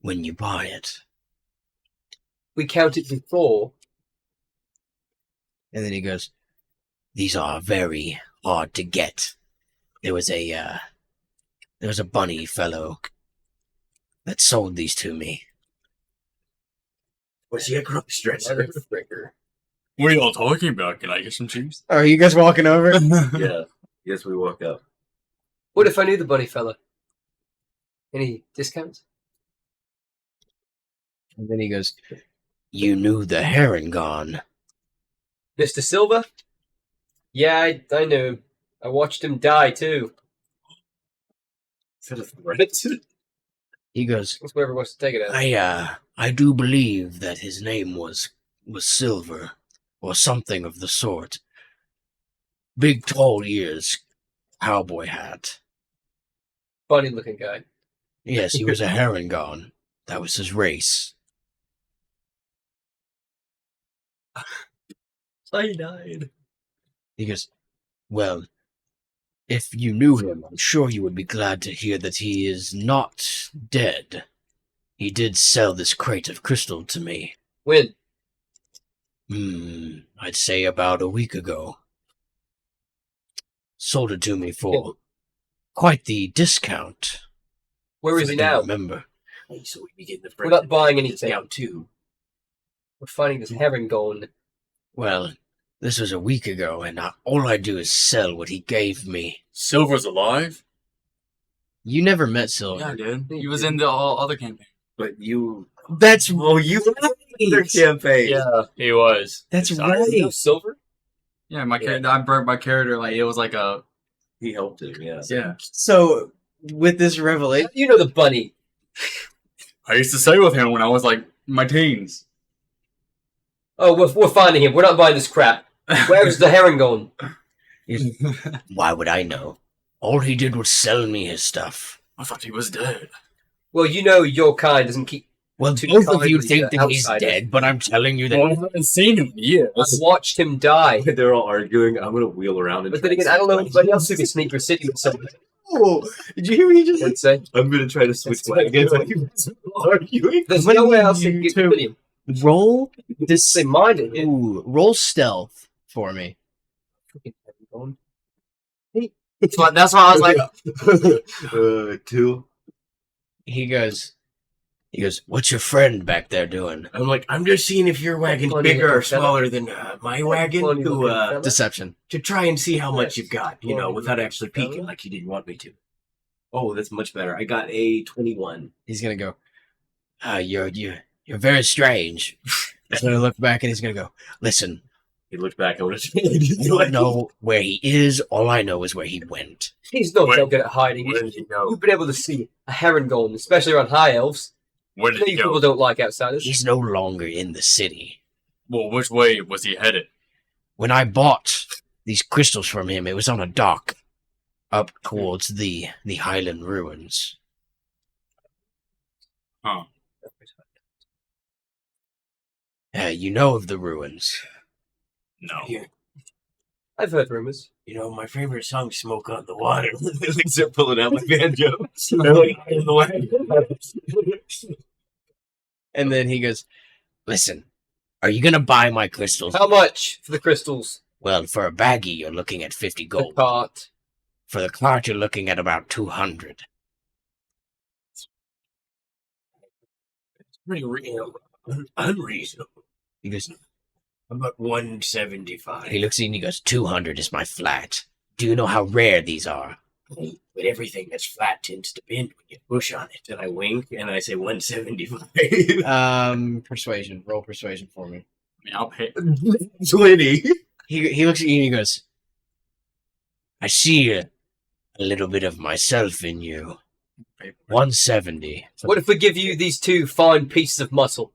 when you buy it." We counted before. And then he goes, "These are very hard to get. There was a bunny fellow that sold these to me." Was he a crook stretcher? What are y'all talking about? Can I get some cheese? Are you guys walking over? Yeah. Yes, we walk up. What if I knew the bunny fella? Any discounts? And then he goes, "You knew the Herringon." Mr. Silver? Yeah, I knew him. I watched him die, too. Is that a threat? He goes, That's whoever wants to take it out. I do believe that his name was Silver, or something of the sort. Big, tall ears, cowboy hat. Funny-looking guy. Yes, he was a Herringon. That was his race. So he died. He goes, "Well, if you knew him, I'm sure you would be glad to hear that he is not dead. He did sell this crate of crystal to me. When? I'd say about a week ago. Sold it to me for quite the discount. Where is if he I do now? Remember? Hey, so we be getting the We're not buying anything. discount too. We're finding this herringon. Well, this was a week ago, and all I do is sell what he gave me. Silver's alive? You never met Silver. Yeah, I did. He was in the other campaign. But you. That's You their campaign. Yeah, he was. That's It's right. No silver? Yeah, my character. I broke my character. Like it was like a. He helped him. Yeah. Yeah. So, with this revelation, You know the bunny. I used to stay with him when I was like in my teens. Oh, we're finding him. We're not buying this crap. Where's the herringon? why would I know? All he did was sell me his stuff. I thought he was dead. Well, you know your kind doesn't keep... Well, Too both of you kindly think to that he's outsiders. dead, but I'm telling you that Well, I haven't seen him in years. I watched him die. They're all arguing. I'm gonna wheel around and. But then again, I don't know anybody else who can sneak for city with someone. Oh, did you hear what he just Would say. I'm gonna try to switch That's wagons. what Arguing. There's I'm no gonna way need else you to get to- with him. roll this? They minded him. Ooh, roll stealth for me. That's why I was like, 2. He goes, "What's your friend back there doing?" I'm like, I'm just seeing if your wagon's Funny bigger or looking fella. smaller than my wagon Funny to looking fella. Deception. try and see how much Yes. you've got, Funny without looking actually fella. peeking like you didn't want me to. Oh, that's much better. I got a 21. He's gonna go, you're very strange." He's gonna look back and he's gonna go, "Listen, He looked back and was I don't know where he is. All I know is where he went." He's not Where- so good at hiding. where did he go? You've been able to see a herringon, especially around high elves. Where did Many he people go? don't like outsiders. He's no longer in the city. Well, which way was he headed? When I bought these crystals from him. It was on a dock up towards the Highland ruins. Huh. You know of the ruins. No. I've heard rumors. You know, my favorite song, Smoke on the Water. Things are pulling out my banjo. Smoke on the water. And then he goes, listen, are you going to buy my crystals? How much for the crystals? Well, for a baggie, you're looking at 50 The gold. cart. For the cart, you're looking at about 200. Pretty unreasonable. He goes, About 175. he looks at you and he goes, 200 is my flat. Do you know how rare these are? But everything that's flat tends to bend when you push on it. And I wink and I say 175. Persuasion. Roll persuasion for me. I mean, I'll pay. 20. He looks at you and he goes, I see a little bit of myself in you. 170. What if we give you these 2 fine pieces of muscle?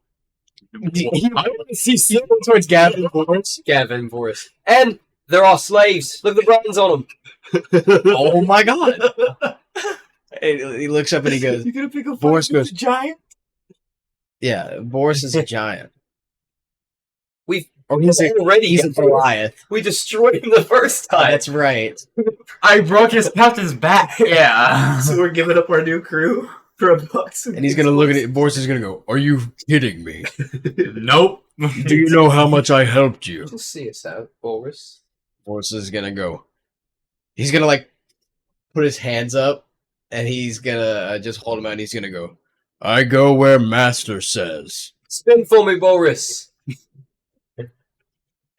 I want to see silver towards Gavin Boris. Gavin for us. And there are slaves. Look at the buttons on them. Oh my god. He looks up and he goes, You gonna pick a Boris fight with goes, a giant? yeah, Boris is a giant. We've He's already a Goliath. We destroyed him the first time. That's right. I broke his captain's back. Yeah. So we're giving up our new crew for $1. And he's gonna look at it. Boris is gonna go, are you kidding me? Nope. Do you know how much I helped you? Just see us out, Boris. Boris is gonna go. He's gonna like put his hands up and he's gonna just hold him out and he's gonna go. I go where Master says. Spin for me, Boris.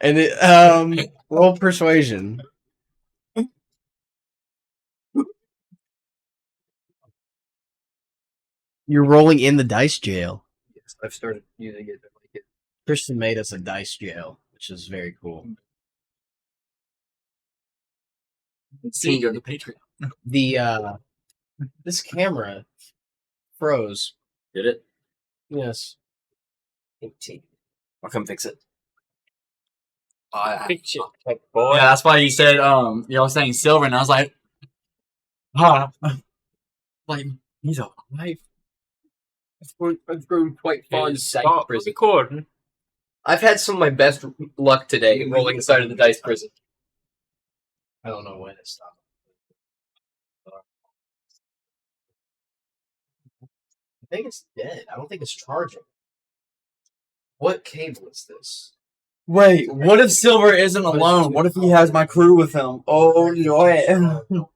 And it, roll persuasion. You're rolling in the dice jail. Yes, I've started using it. I like it. Christian made us a dice jail, which is very cool. See you on the Patreon. The this camera froze. Did it? Yes. 18. I'll come fix it. Fix it. Yeah, that's why you said you're saying silver, and I was like, huh. Like he's alive. I've grown quite fond of dice Stop prison. recording. I've had some of my best luck today rolling inside of the dice prison. I don't know when it stopped. I think it's dead. I don't think it's charging. What cable is this? Wait, what if Silver isn't alone? What if he has my crew with him? Oh, no.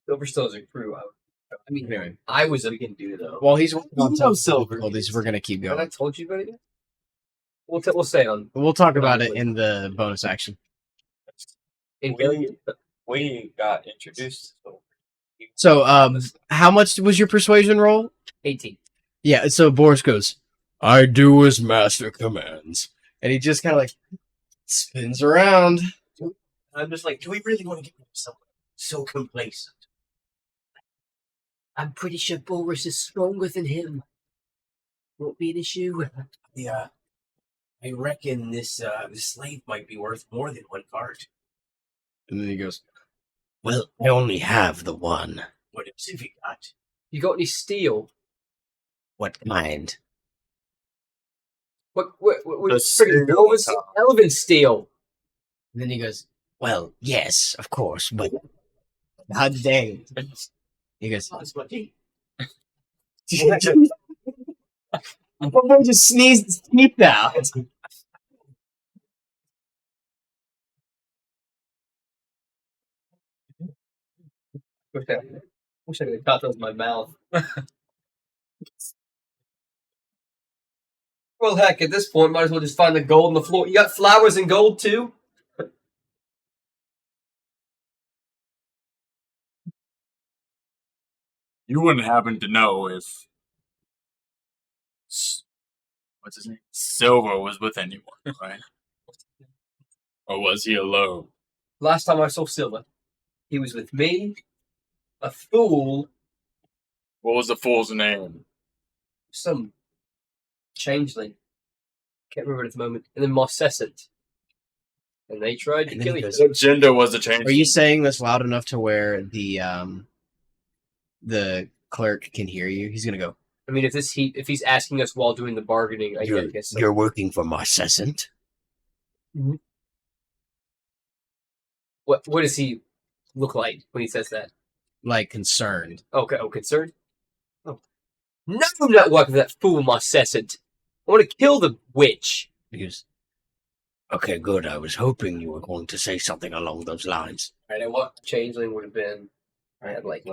Silver still has a crew out. I mean, Anyway. I was a can do though. Well, he's working on You know some Silver. difficulties. We're gonna keep Have I going. told you about it yet? We'll say on We'll talk about it in the bonus action. in We got introduced. So, how much was your persuasion roll? 18. Yeah. So Boris goes, I do as Master commands. and he just kind of like spins around. I'm just like, do we really want to get rid of someone so complacent? I'm pretty sure Boris is stronger than him. Won't be an issue. Yeah. I reckon this slave might be worth more than 1 cart. And then he goes, Well, I only have the one. What else have you got? You got any steel? What kind? What The friggin' steel elven steel? and then he goes, Well, yes, of course, but God dang. He goes, That's what he. my boy just sneezed his teeth out. Wish I could have caught those in my mouth. Well, heck, at this point, might as well just find the gold on the floor. You got flowers and gold too? You wouldn't happen to know if what's his name? Silver was with anyone, right? Or was he alone? Last time I saw Silver, he was with me, a fool, What was the fool's name? some changeling. Can't remember it at the moment. And then Mossessant. And they tried to And then kill he each goes, other. What gender was the change? Are you saying this loud enough to where the clerk can hear you? He's gonna go. I mean, if he's asking us while doing the bargaining, I guess so. You're working for Marcescent? What does he look like when he says that? Like concerned. Okay, concerned? Oh. No, I'm not working for that fool Marcescent. I want to kill the witch. He goes, okay, good. I was hoping you were going to say something along those lines. Alright, and what changeling would have been? I had like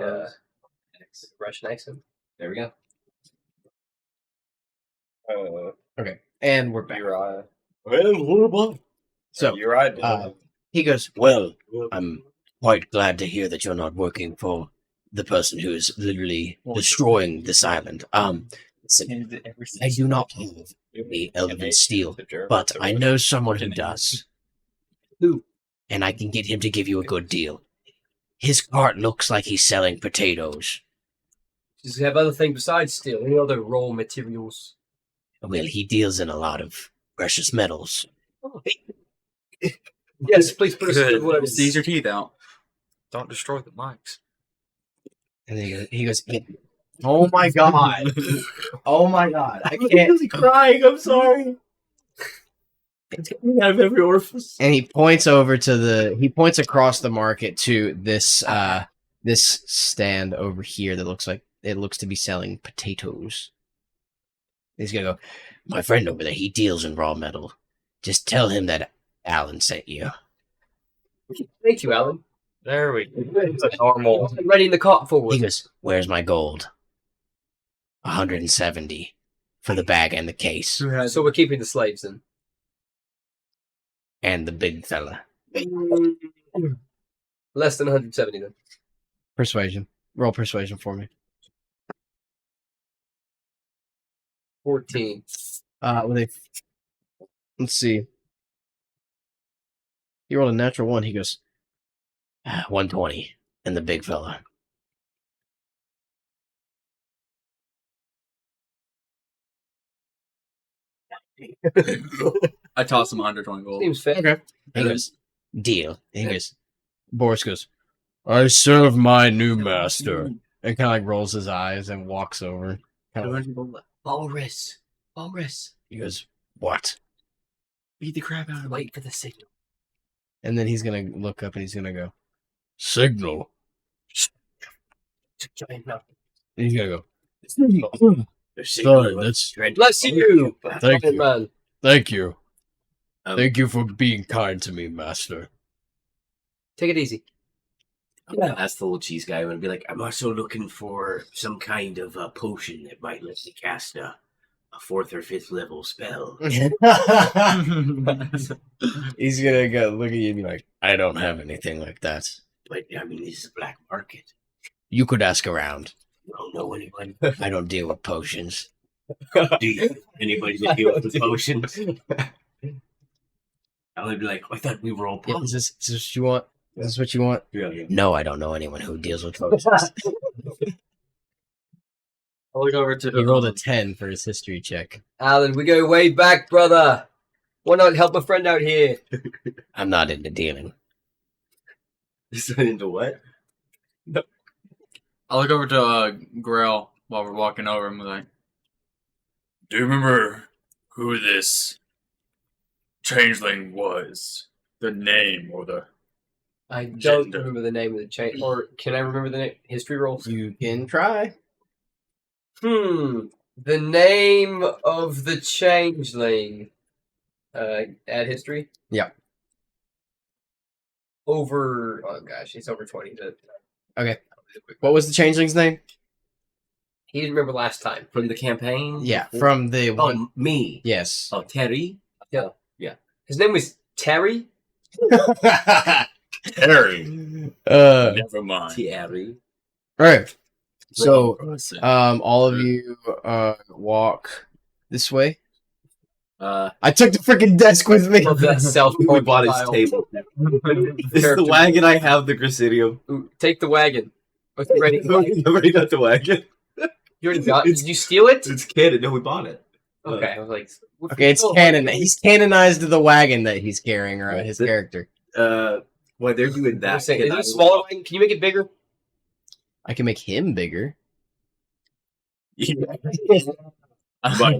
Russian accent. There we go. Okay, and we're back. Well, what about? So You're right. he goes, well, I'm quite glad to hear that you're not working for the person who is literally destroying this island. Listen, I do not have the elven steel, but I know someone who does. Who? And I can get him to give you a good deal. His cart looks like he's selling potatoes. Does he have other things besides steel? Any other raw materials? Well, he deals in a lot of precious metals. Oh. Yes, please put us through what it Seize is. your teeth out. Don't destroy the mics. And then he goes, oh my god. Oh my god. I can't. really crying. I'm sorry. It's coming out of every orifice. And he points over to he points across the market to this this stand over here that looks to be selling potatoes. He's gonna go, my friend over there, he deals in raw metal. Just tell him that Alan sent you. Thank you, Alan. There we go. It's a normal. I'm readying the cart He forward. goes, where's my gold? 170 for the bag and the case. So we're keeping the slaves then. And the big fella. Less than 170 then. Persuasion. Roll persuasion for me. 14. Let's see. He rolled a natural 1. He goes, 120. And the big fella. I tossed him 120 gold. Seems fair. Okay. He goes, deal. He goes, Boris goes, I serve my new master. And kind of like rolls his eyes and walks over. Kind of like, Boris. he goes, what? Beat the crap out of him. Wait for the signal. And then he's going to look up and he's going to go, signal. It's a giant mountain. And he's going to go, sorry, that's, Bless you! Thank you. Man. thank you. Thank you for being kind to me, master. Take it easy. I'm gonna ask the little cheese guy and be like, I'm also looking for some kind of potion that might let me cast a 4th or 5th level spell. He's going to go look at you and be like, I don't have anything like that. But I mean, this is a black market. You could ask around. You don't know anyone. I don't deal with potions. Do you? Anybody that deals with potions? I would be like, I thought we were all Yeah, pals. is this what you want? Is this what you want? Yeah, yeah. No, I don't know anyone who deals with potions. I'll look over to He rolled a 10 for his history check. Alan, we go way back, brother. Why not help a friend out here? I'm not into dealing. Is that into what? I'll look over to Grell while we're walking over and be like, do you remember who this changeling was? The name or the... I don't Gender. remember the name of the chain. Or can I remember the name? History rolls? You can try. The name of the changeling. Add history? Yeah. Over... Oh, gosh, it's over 20. Okay. What was the changeling's name? He didn't remember last time. From the campaign? Yeah, from the one. Oh, me. Yes. Oh, Terry? His name was Terry? Harry. All Never mind. Terry. right. So, Listen. all of you walk this way. Uh, I took the freaking desk with me. Love that self we bought his table. This is the wagon I have, the Grasidium. Ooh, take the wagon. What's ready? I already got the wagon. You already got it? Did you steal it? It's canon. No, we bought it. Okay, I was like, Okay, it's canon. He's canonized the wagon that he's carrying, or his character. While they're doing that, Is it a smaller wagon? Can you make it bigger? I can make him bigger. But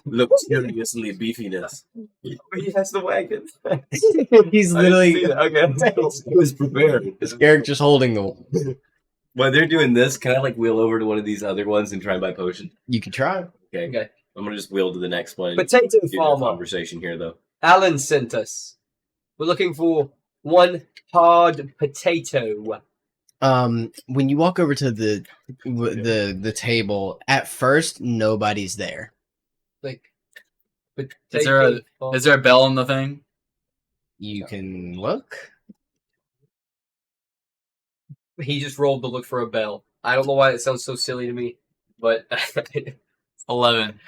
look seriously beefiness. He has the wagon. He's literally. Okay, he was prepared. His character's holding the one. While they're doing this, can I like wheel over to one of these other ones and try and buy potion? You can try. Okay. I'm gonna just wheel to the next one. Potato Do the farmer. conversation here, though. Alan sent us. We're looking for one hard potato. When you walk over to the table, at first nobody's there. Like, Is there a bell on the thing? You can look. He just rolled to look for a bell. I don't know why it sounds so silly to me, but 11.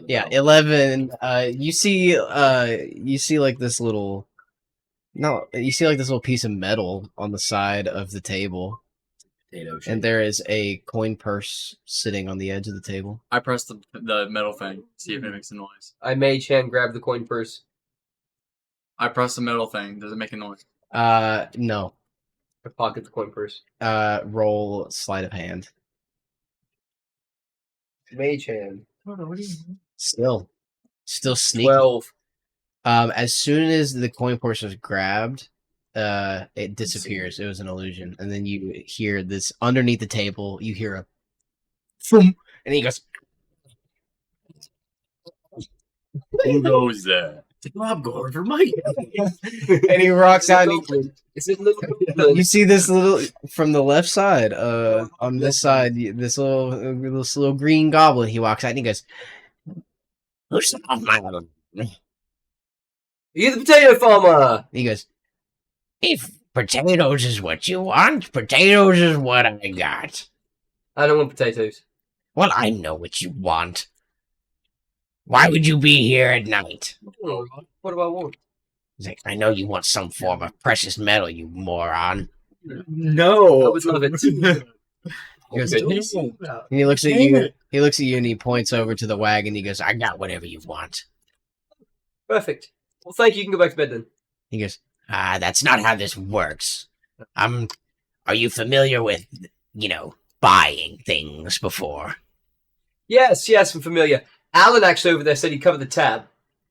Yeah, 11. You see like this little. No, you see like this little piece of metal on the side of the table, Potato shape. and there is a coin purse sitting on the edge of the table. I press the metal thing, see if it makes a noise. I mage hand grab the coin purse. I press the metal thing. Does it make a noise? No. I pocket the coin purse. Roll sleight of hand. Mage hand. Still sneaky. 12. As soon as the coin purse was grabbed, it disappears. It was an illusion, and then you hear this underneath the table. You hear a, boom, and he goes, Who goes there? I'm going for Mike. and he rocks out. And Is it little? you see this little from the left side. On this side, this little green goblin. He walks out and he goes, "Who's off my?" You're the potato farmer. He goes, "If potatoes is what you want, potatoes is what I got." I don't want potatoes. Well, I know what you want. Why would you be here at night? What do I want? He's like, I know you want some form of precious metal, you moron. I No. would love it. He goes, and he looks at you. He looks at you and he points over to the wagon. He goes, I got whatever you want. Perfect. Well, thank you. You can go back to bed then. He goes, that's not how this works. Are you familiar with, buying things before? Yes, I'm familiar. Alan actually over there said he covered the tab.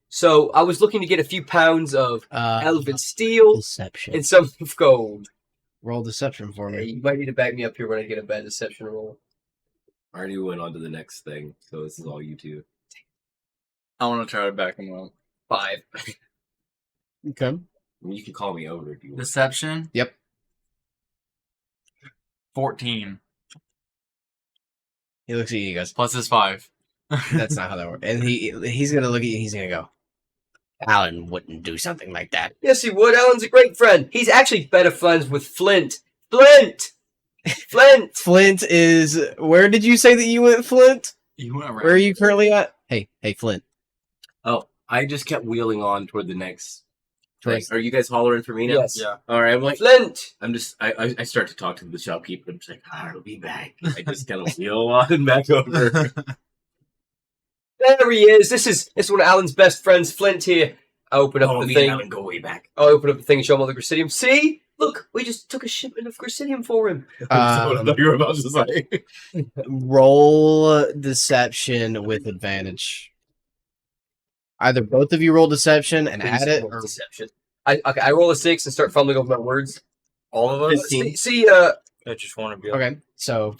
So I was looking to get a few pounds of elven steel Deception. and some of gold. Roll deception for Yeah, me. you might need to back me up here when I get a bad deception roll. I already went on to the next thing, so this is all you two. I want to try to back him up. 5. Okay. I mean, you can call me over if you want. Deception? Yep. 14. He looks at you. He goes, Plus his 5. that's not how that works. And he's gonna look at you. He's gonna go, Alan wouldn't do something like that. Yes, he would. Alan's a great friend. He's actually better friends with Flint. Flint! Flint is. Where did you say that you went, Flint? You went around. Where are you currently at? Hey, Flint. Oh, I just kept wheeling on toward the next thing. Next- Are you guys hollering for me now? Yes. Yeah. All right, I'm like, Flint! I start to talk to the shopkeeper. I'm just like, I'll be back. I just kind of wheel on back over. There he is. This is one of Alan's best friends, Flint here. I open up Oh, the me thing. and Alan go way back. I open up the thing and show him all the Grisidium. See? Look, we just took a shipment of Grisidium for him. I thought you were about to say. Roll deception with advantage. Either both of you roll deception and add it, or Deception. I roll a 6 and start fumbling over my words. All of us? 15. See, I just want to be okay. So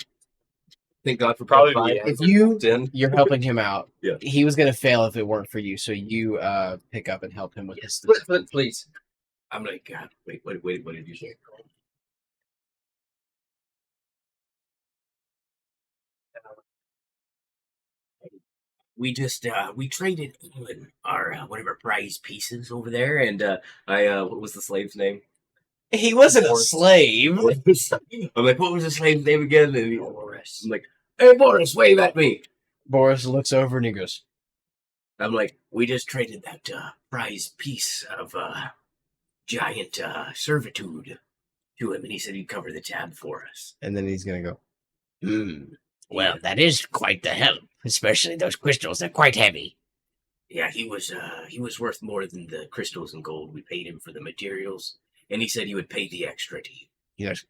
Thank God for Probably five. if you 10. you're helping him out, Yeah. he was gonna fail if it weren't for you. So you pick up and help him with this. Flint, please. I'm like, God, wait, what did you say? We just we traded our whatever prize pieces over there, and what was the slave's name? He wasn't a slave. I'm like, what was the slave's name again? And I'm like, hey Boris, wave at me. Boris looks over and he goes, I'm like, we just traded that prize piece of giant servitude to him, and he said he'd cover the tab for us. and then he's gonna go. Well, that is quite the help, especially those crystals. They're quite heavy. Yeah, he was worth more than the crystals and gold. We paid him for the materials, and he said he would pay the extra to you. He goes,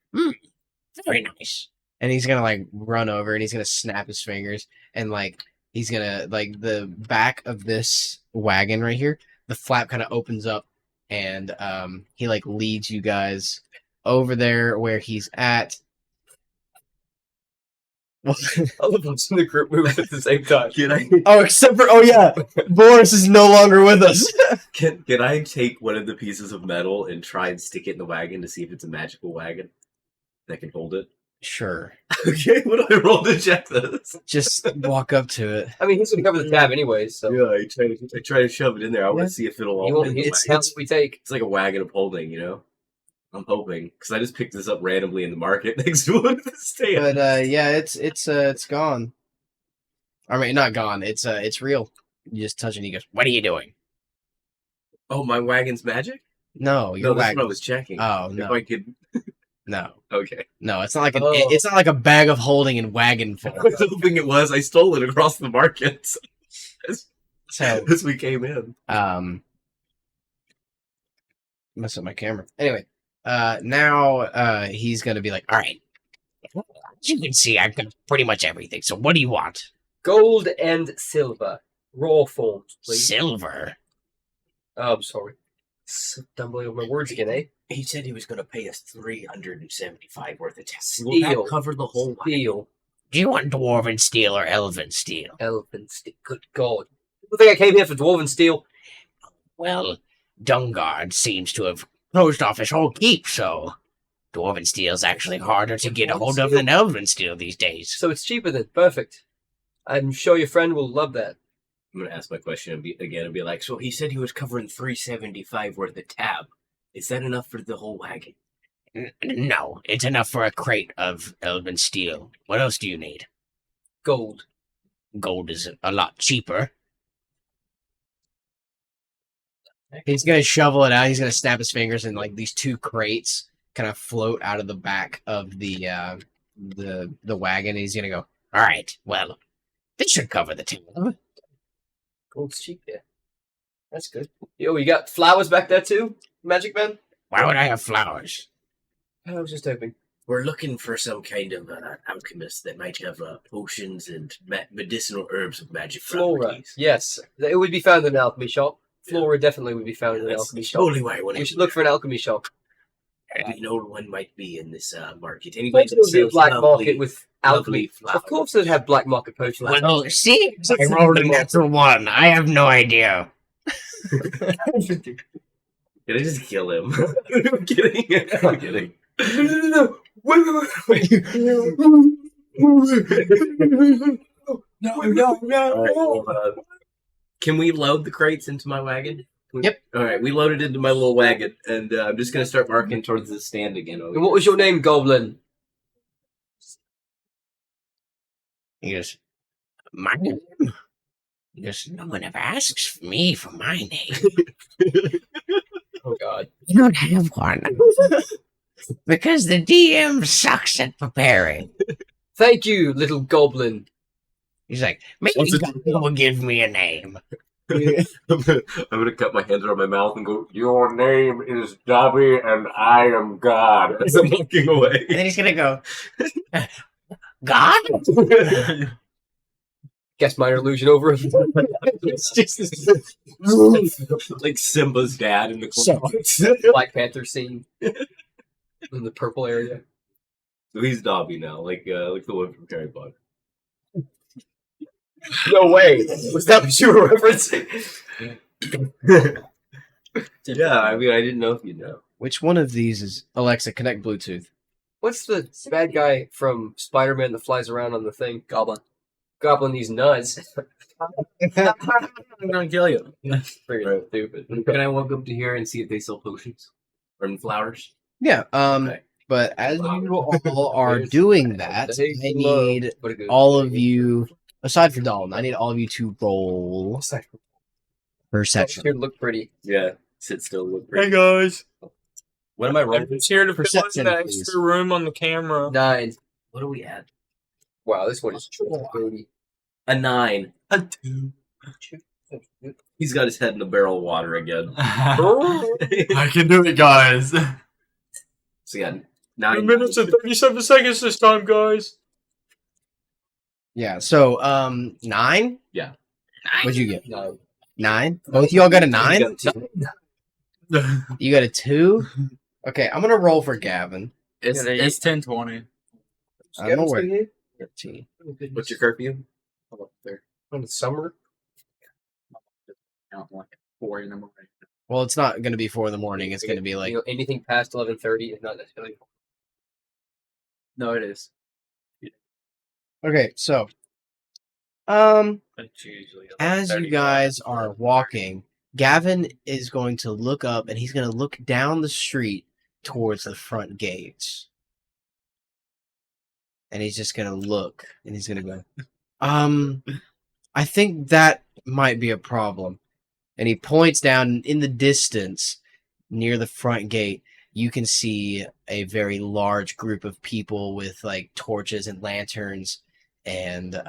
very nice. And he's gonna like run over and he's gonna snap his fingers and like he's gonna like the back of this wagon right here, the flap kind of opens up and he like leads you guys over there where he's at. I love watching the group move at the same time. Except for Boris is no longer with us. Can I take one of the pieces of metal and try and stick it in the wagon to see if it's a magical wagon that can hold it? Sure. Okay, what do I roll to check this? Just walk up to it. I mean, he's going to cover the tab anyways, so. Yeah, I try to shove it in there. I want to see if it'll You all won't fit in the hit wagon. counts we take. It's like a wagon of holding, you know? I'm hoping. Because I just picked this up randomly in the market next to one of the stands. But it's gone. I mean, not gone. It's real. You just touch it and he goes, "What are you doing?" Oh, my wagon's magic? No, your No, that's wagon. what I was checking. Oh If no, I could... no, Okay. no. It's not like Oh. it's not like a bag of holding in wagon I form. was hoping it was. I stole it across the market So as we came in. mess up my camera. Anyway, now he's gonna be like, "All right, as you can see, I've got pretty much everything. So what do you want?" Gold and silver. Raw forms, please. Silver. Oh, I'm sorry. Stumbling over my words again, eh? He said he was going to pay us 375 worth of tax. Steel. Will that cover the whole wagon? Steel. Do you want dwarven steel or elven steel? Elven steel. Good God. I think I came here for dwarven steel. Well, Dungard seems to have closed off his whole keep, so dwarven steel's actually harder to get a hold of than elven steel these days. So it's cheaper then. Perfect. I'm sure your friend will love that. I'm going to ask my question again and be like, so he said he was covering 375 worth of tab. Is that enough for the whole wagon? No, it's enough for a crate of elven steel. What else do you need? Gold. Gold is a lot cheaper. He's gonna shovel it out. He's gonna snap his fingers, and like these two crates kind of float out of the back of the wagon. He's gonna go, "All right, well, this should cover the tab." Gold's cheap there. That's good. Yo, you got flowers back there too, Magic Man? Why would I have flowers? I was just hoping. We're looking for some kind of alchemist that might have potions and medicinal herbs of magic Flora. properties. Yes. It would be found in an alchemy shop. Flora definitely would be found in an That's alchemy shop. totally why I want We to should look for an alchemy shop. Do you know one might be in this market? Of Anybody course, there would be a sells black lovely- market with alchemy. lovely flowers. Of course, they'd have black market potions. Well, see, I rolled a natural one. I have no idea. Can I just kill him? I'm kidding. I'm kidding. No. Wait. No. All right, well, can we load the crates into my wagon? Yep. All right, we loaded into my little wagon, and I'm just gonna start marking towards the stand again. And what was your name, Goblin? He goes, "My name?" He goes, "No one ever asks me for my name. Oh, God. You don't have one. Because the DM sucks at preparing." Thank you, little Goblin. He's like, "Maybe What's it- God will give me a name." I'm gonna cut my hands around my mouth and go, "Your name is Dobby, and I am God." As I'm walking away. And then he's gonna go, "God?" Guess minor illusion over. It's just Like Simba's dad in the So- clouds. Black Panther scene in the purple area. So he's Dobby now, like the one from Harry Potter. No way. Was that what you were referencing? Yeah, I mean, I didn't know if you'd know. Which one of these is Alexa? Connect Bluetooth. What's the bad guy from Spider-Man that flies around on the thing? Goblin. Goblin, these nuts. I'm gonna kill you. Freaking stupid. Can I walk up to here and see if they sell potions or flowers? Yeah. Okay. But as you all are doing that, I need What a good- all of you, aside from Dalton, I need all of you to roll perception. Here, look pretty. Yeah, sit still. Look Hey pretty. guys, What am I I'm rolling? just here to fill Perception, in the please. extra room on the camera. 9. What are we at? Wow, this one is booty. A 9. A 2. He's got his head in a barrel of water again. I can do it, guys. So yeah, 9 minutes and 37 seconds this time, guys. Yeah. So 9. Yeah. What'd you get? 9. 9. Both of y'all got a 9. He's got a 2. You got a 2. Okay, I'm gonna roll for Gavin. It's 10:20. I don't know where. 13. What's your curfew? How up there? When it's summer. Count like 4 in the morning. Well, it's not gonna be 4 in the morning. It's gonna be like. Anything past 11:30 is not necessarily. No, it is. Okay, so It's usually as you 11:35. guys are walking, Gavin is going to look up and he's going to look down the street towards the front gates. And he's just going to look and he's going to go, I think that might be a problem. And he points down in the distance near the front gate. You can see a very large group of people with like torches and lanterns. And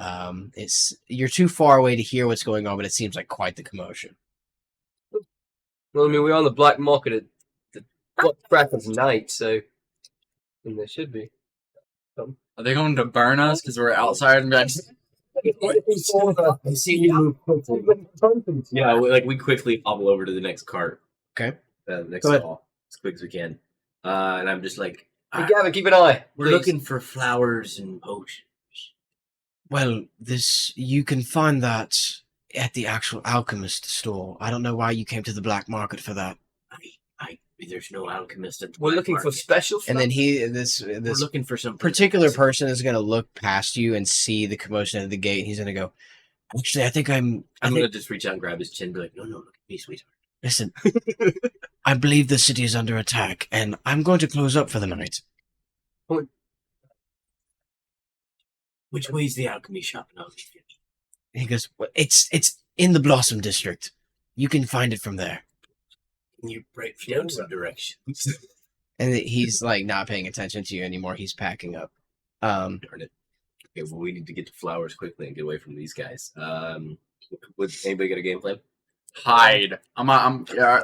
you're too far away to hear what's going on, but it seems like quite the commotion. Well, I mean, we're on the black market at the crack of night, so there should be. Are they going to burn us because we're outside and like, I see you. Yeah, we quickly hobble over to the next cart. Okay. Next Go ahead. stall as quick as we can. And I'm just like, Hey, Gavin, keep an eye. we're please. looking for flowers and potions. Well, you can find that at the actual alchemist store. I don't know why you came to the black market for that. There's no alchemist at the We're black looking for market. special. And then We're this looking for some particular person is going to look past you and see the commotion at the gate. And he's going to go, actually, I think I'm gonna just reach out and grab his chin and be like, no, look at me, sweetheart. listen, I believe the city is under attack and I'm going to close up for the night. Which way's the alchemy shop? No, He goes, well, it's in the Blossom District. You can find it from there. can you break down some directions? And he's like not paying attention to you anymore. He's packing up. Darn it. Okay, well, we need to get to flowers quickly and get away from these guys. Would anybody get a game plan? hide.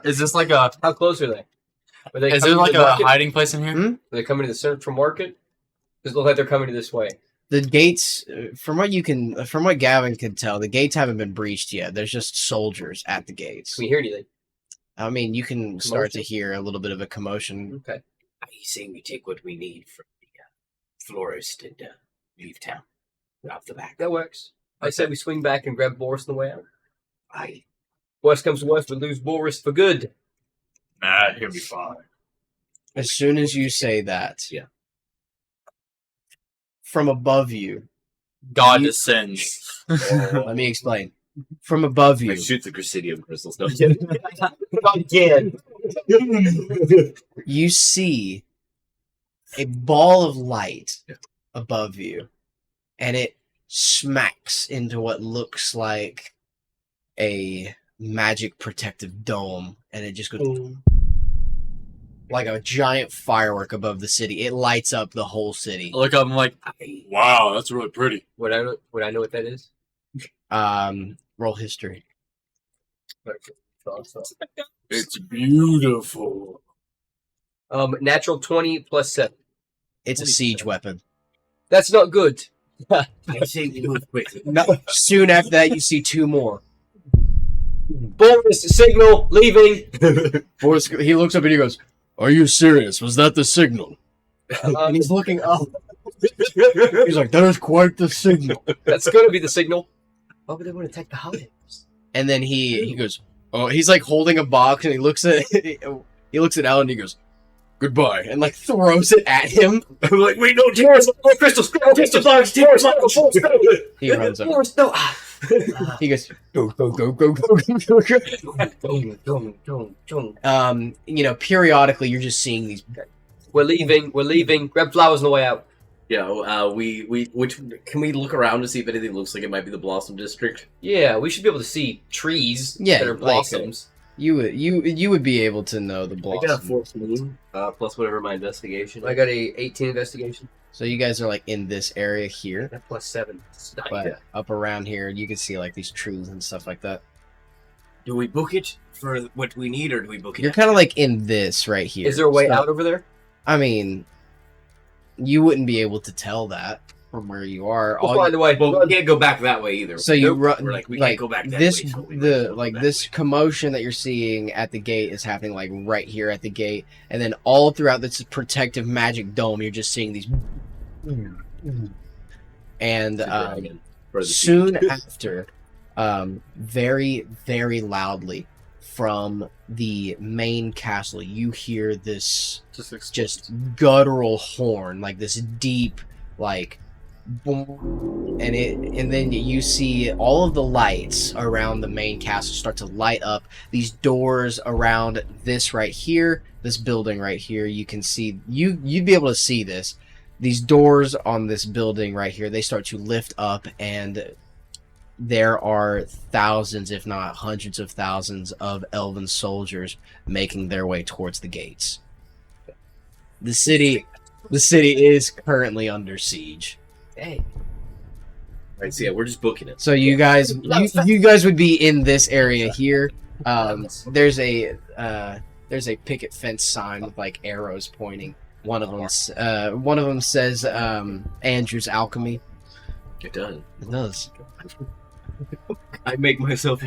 Is this like a? How close are they? Are they Is there coming like to the a market? hiding place in here? Hmm? Are they coming to the Central Market? Does it look like they're coming to this way? The gates, from what Gavin could tell, the gates haven't been breached yet. There's just soldiers at the gates. Can we hear anything? I mean, you can start to Commotion? hear a little bit of a commotion. Okay. I say we take what we need from the florist and leave town. Off the back. That works. I say we swing back and grab Boris on the way out. Aye. Worst comes to worst, we lose Boris for good. Nah, he'll be fine. As soon as you say that, Yeah. from above you, God descends. let me explain. From above I you, shoot the Cressidium crystals. No, Again. you see a ball of light above you, and it smacks into what looks like a magic protective dome, and it just goes like a giant firework above the city. It lights up the whole city. Look up, I'm like, wow, that's really pretty. Would I know what that is? Roll history. It's beautiful. Natural 20 plus 7. It's a siege weapon. That's not good. I say we move quickly. No, soon after that, you see 2 more. Boris, signal, leaving. Boris, he looks up and he goes, Are you serious? Was that the signal? and he's looking up. He's like, that is quite the signal. That's going to be the signal. Why would they want to attack the holidays? And then he goes, oh, he's like holding a box and he looks at Alan and he goes, goodbye, and like throws it at him. I'm like, wait, no, Terrence, crystals, crystals, Terrence, He runs up. Boris, no. He goes, go, go, go, go, go, go, go. Periodically you're just seeing these. We're leaving. Grab flowers on the way out. Yeah, which can we look around to see if anything looks like it might be the Blossom District? Yeah, we should be able to see trees that are like, blossoms. You would be able to know the I got a blossom. 14, plus whatever my investigation. I got a 18 investigation. So you guys are like in this area here, That plus 7. but up around here you can see like these trees and stuff like that. Do we book it for what we need, or do we book it? You're kind of like in this right here. Is there a way So, out over there? I mean, you wouldn't be able to tell that from where you are. We'll All find a way. Well, we can't go back that way either. So you Nope. run We're like, we like can't go back that this. way. So we might as well go that This way. commotion that you're seeing at the gate is happening like right here at the gate, and then all throughout this protective magic dome, you're just seeing these. And For the soon after, very very loudly from the main castle, you hear this just guttural horn, like this deep, like. Boom, and then you see all of the lights around the main castle start to light up. These doors around this right here, this building right here, you can see you'd be able to see this. These doors on this building right here, they start to lift up, and there are thousands, if not hundreds of thousands, of elven soldiers making their way towards the gates. The city is currently under siege. Hey. Right, so yeah, we're just booking it. So you guys, you guys would be in this area here. There's a picket fence sign with like arrows pointing. One of them says Andrew's Alchemy. It does. It does. I make myself.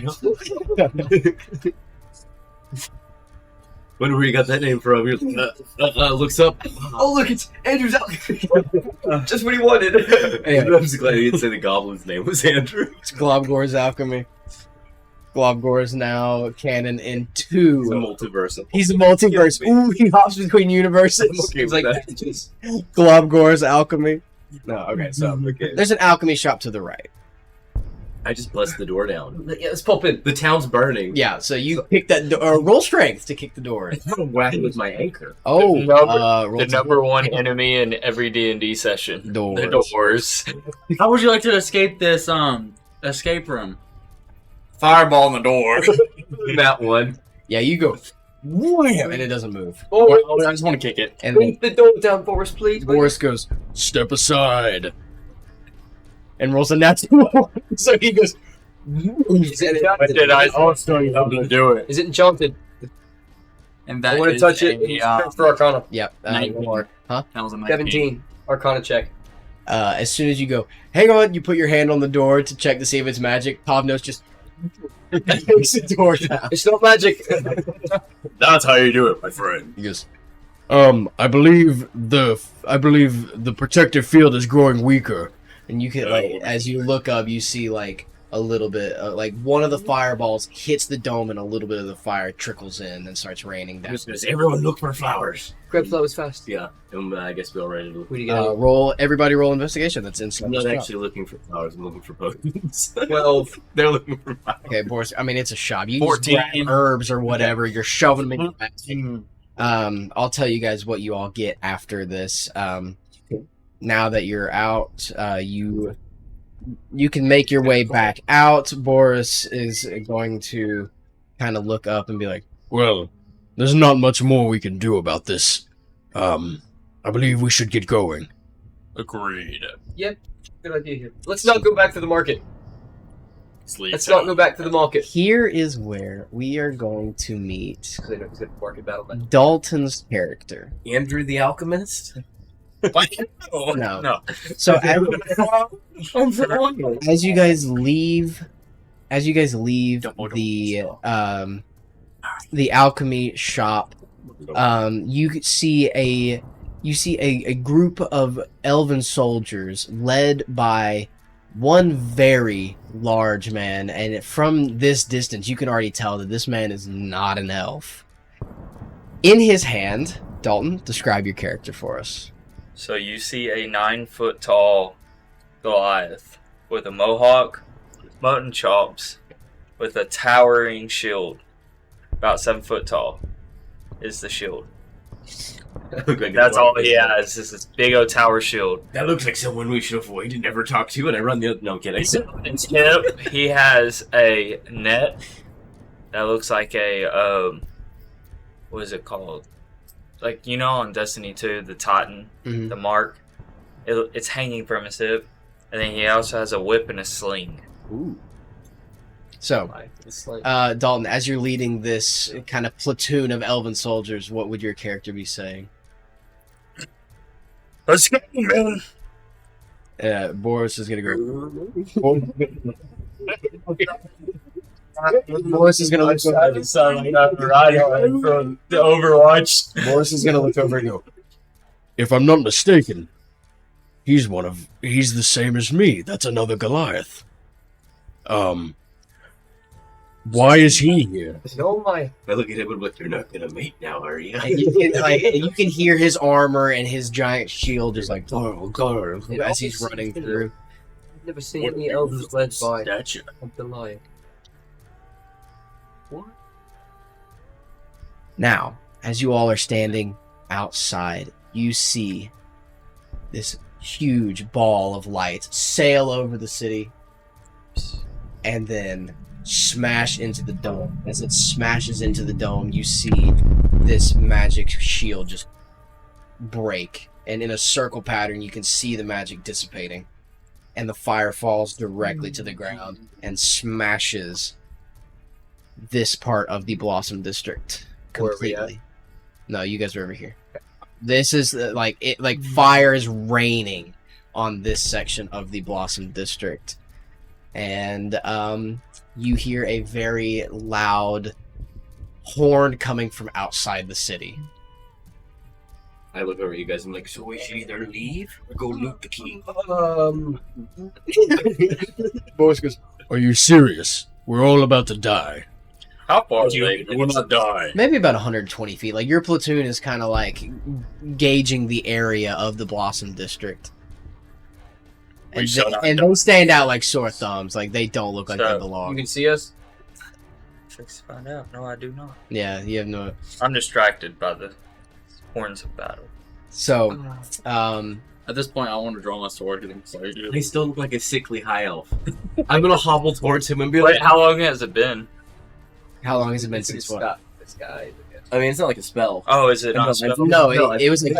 Wonder where you got that name from. Looks up. Oh, look, it's Andrew's out. Just what he wanted. Yeah. I'm just glad he didn't say the goblin's name was Andrew. It's Globgor's Alchemy. Globgor is now canon in 2. He's a multiverse. He's a multiverse. Ooh, he hops between universes. Okay, He's like, that. Globgor's Alchemy. No, okay, so Okay. there's an alchemy shop to the right. I just blessed the door down. yeah, let's pop in. The town's burning. Yeah, so you kick that door. Roll strength to kick the door. I'm whacking with my anchor. Oh, roll The to- number one enemy in every D&D session. Doors. The doors. How would you like to escape this escape room? Fireball in the door. That one. Yeah, you go. Wham! And it doesn't move. I just want to kick it. And Bring then the door down for us, please. Boris goes, "Step aside," and rolls a natural one. So he goes. Is it But enchanted? did I also do it? Is it enchanted? And I that want to is touch it. a, Search for Arcana. Yep. Nineteen. Huh? that was a 19. 17. Arcana check. As soon as you go, hang on, you put your hand on the door to check to see if it's magic. Pavnos just takes the door down. It's not magic. That's how you do it, my friend. He goes, I believe the protective field is growing weaker. And you can like, as you look up, you see like a little bit, like one of the fireballs hits the dome, and a little bit of the fire trickles in and starts raining down. Does everyone look for flowers? Grab flowers fast. Yeah. I guess we're all ready to look. Who do you get? Everybody roll investigation. That's inside. I'm the not shop. actually looking for flowers. I'm looking for potions. 12. They're looking for flowers. Okay, Boris. I mean, it's a shop. You 14. just grab herbs or whatever. You're shoving them in your bag. I'll tell you guys what you all get after this. Now that you're out, you can make your way back out. Boris is going to kind of look up and be like, Well, there's not much more we can do about this. I believe we should get going. Agreed. Yep. Good idea here. Let's not go back to the market. Sleep. Let's not go back to the market. here is where we are going to meet Because I know he's going to market battle. But Dalton's character. Andrew the Alchemist? No. So as you guys leave the alchemy shop, you see a group of elven soldiers led by one very large man, and from this distance you can already tell that this man is not an elf. In his hand, Dalton, describe your character for us. So you see a 9-foot tall Goliath with a mohawk, mutton chops, with a towering shield. About 7 foot tall is the shield. That's all he has, is this big old tower shield. That looks like someone we should avoid and never talk to, and I run the other... No, I'm kidding. Yep, he has a net that looks like a, what is it called? Like, you know, on Destiny 2, the Titan, Mhm. the mark, it's hanging from his hip. And then he also has a whip and a sling. Ooh. So, It's like, Dalton, as you're leading this kind of platoon of elven soldiers, what would your character be saying? Let's go, man. Boris is gonna go. Boris is gonna look over. Sound like that Reinhardt from the Overwatch. Boris is gonna look over and go. If I'm not mistaken, he's the same as me. That's another Goliath. Why is he here? oh my. I look at him and I'm like, you're not gonna mate now, are you? And you can hear his armor and his giant shield just like as he's running through. I've never seen any elves led by Statue. a Goliath. Now, as you all are standing outside, you see this huge ball of light sail over the city and then smash into the dome. As it smashes into the dome, you see this magic shield just break, and in a circle pattern you can see the magic dissipating, and the fire falls directly to the ground and smashes this part of the Blossom District Where are we at? completely. No, you guys are over here. This is fire is raining on this section of the Blossom District, and you hear a very loud horn coming from outside the city. I look over at you guys. I'm like, so we should either leave or go loot the king. Boris goes, "Are you serious? We're all about to die." How far are they? You will not die. Maybe about 120 feet. Like, your platoon is kind of like gauging the area of the Blossom District. And shall not they stand out like sore thumbs. Like, they don't look like So, they You belong. can see us? Let's find out. No, I do not. Yeah, you have no... I'm distracted by the horns of battle. So, At this point, I want to draw my sword getting excited. I still look like a sickly high elf. I'm gonna hobble towards him and be Wait, like, how long has it been? how long has it been since what? Stop this guy. I mean, it's not like a spell. Oh, is it not No, spelled? No, I it was like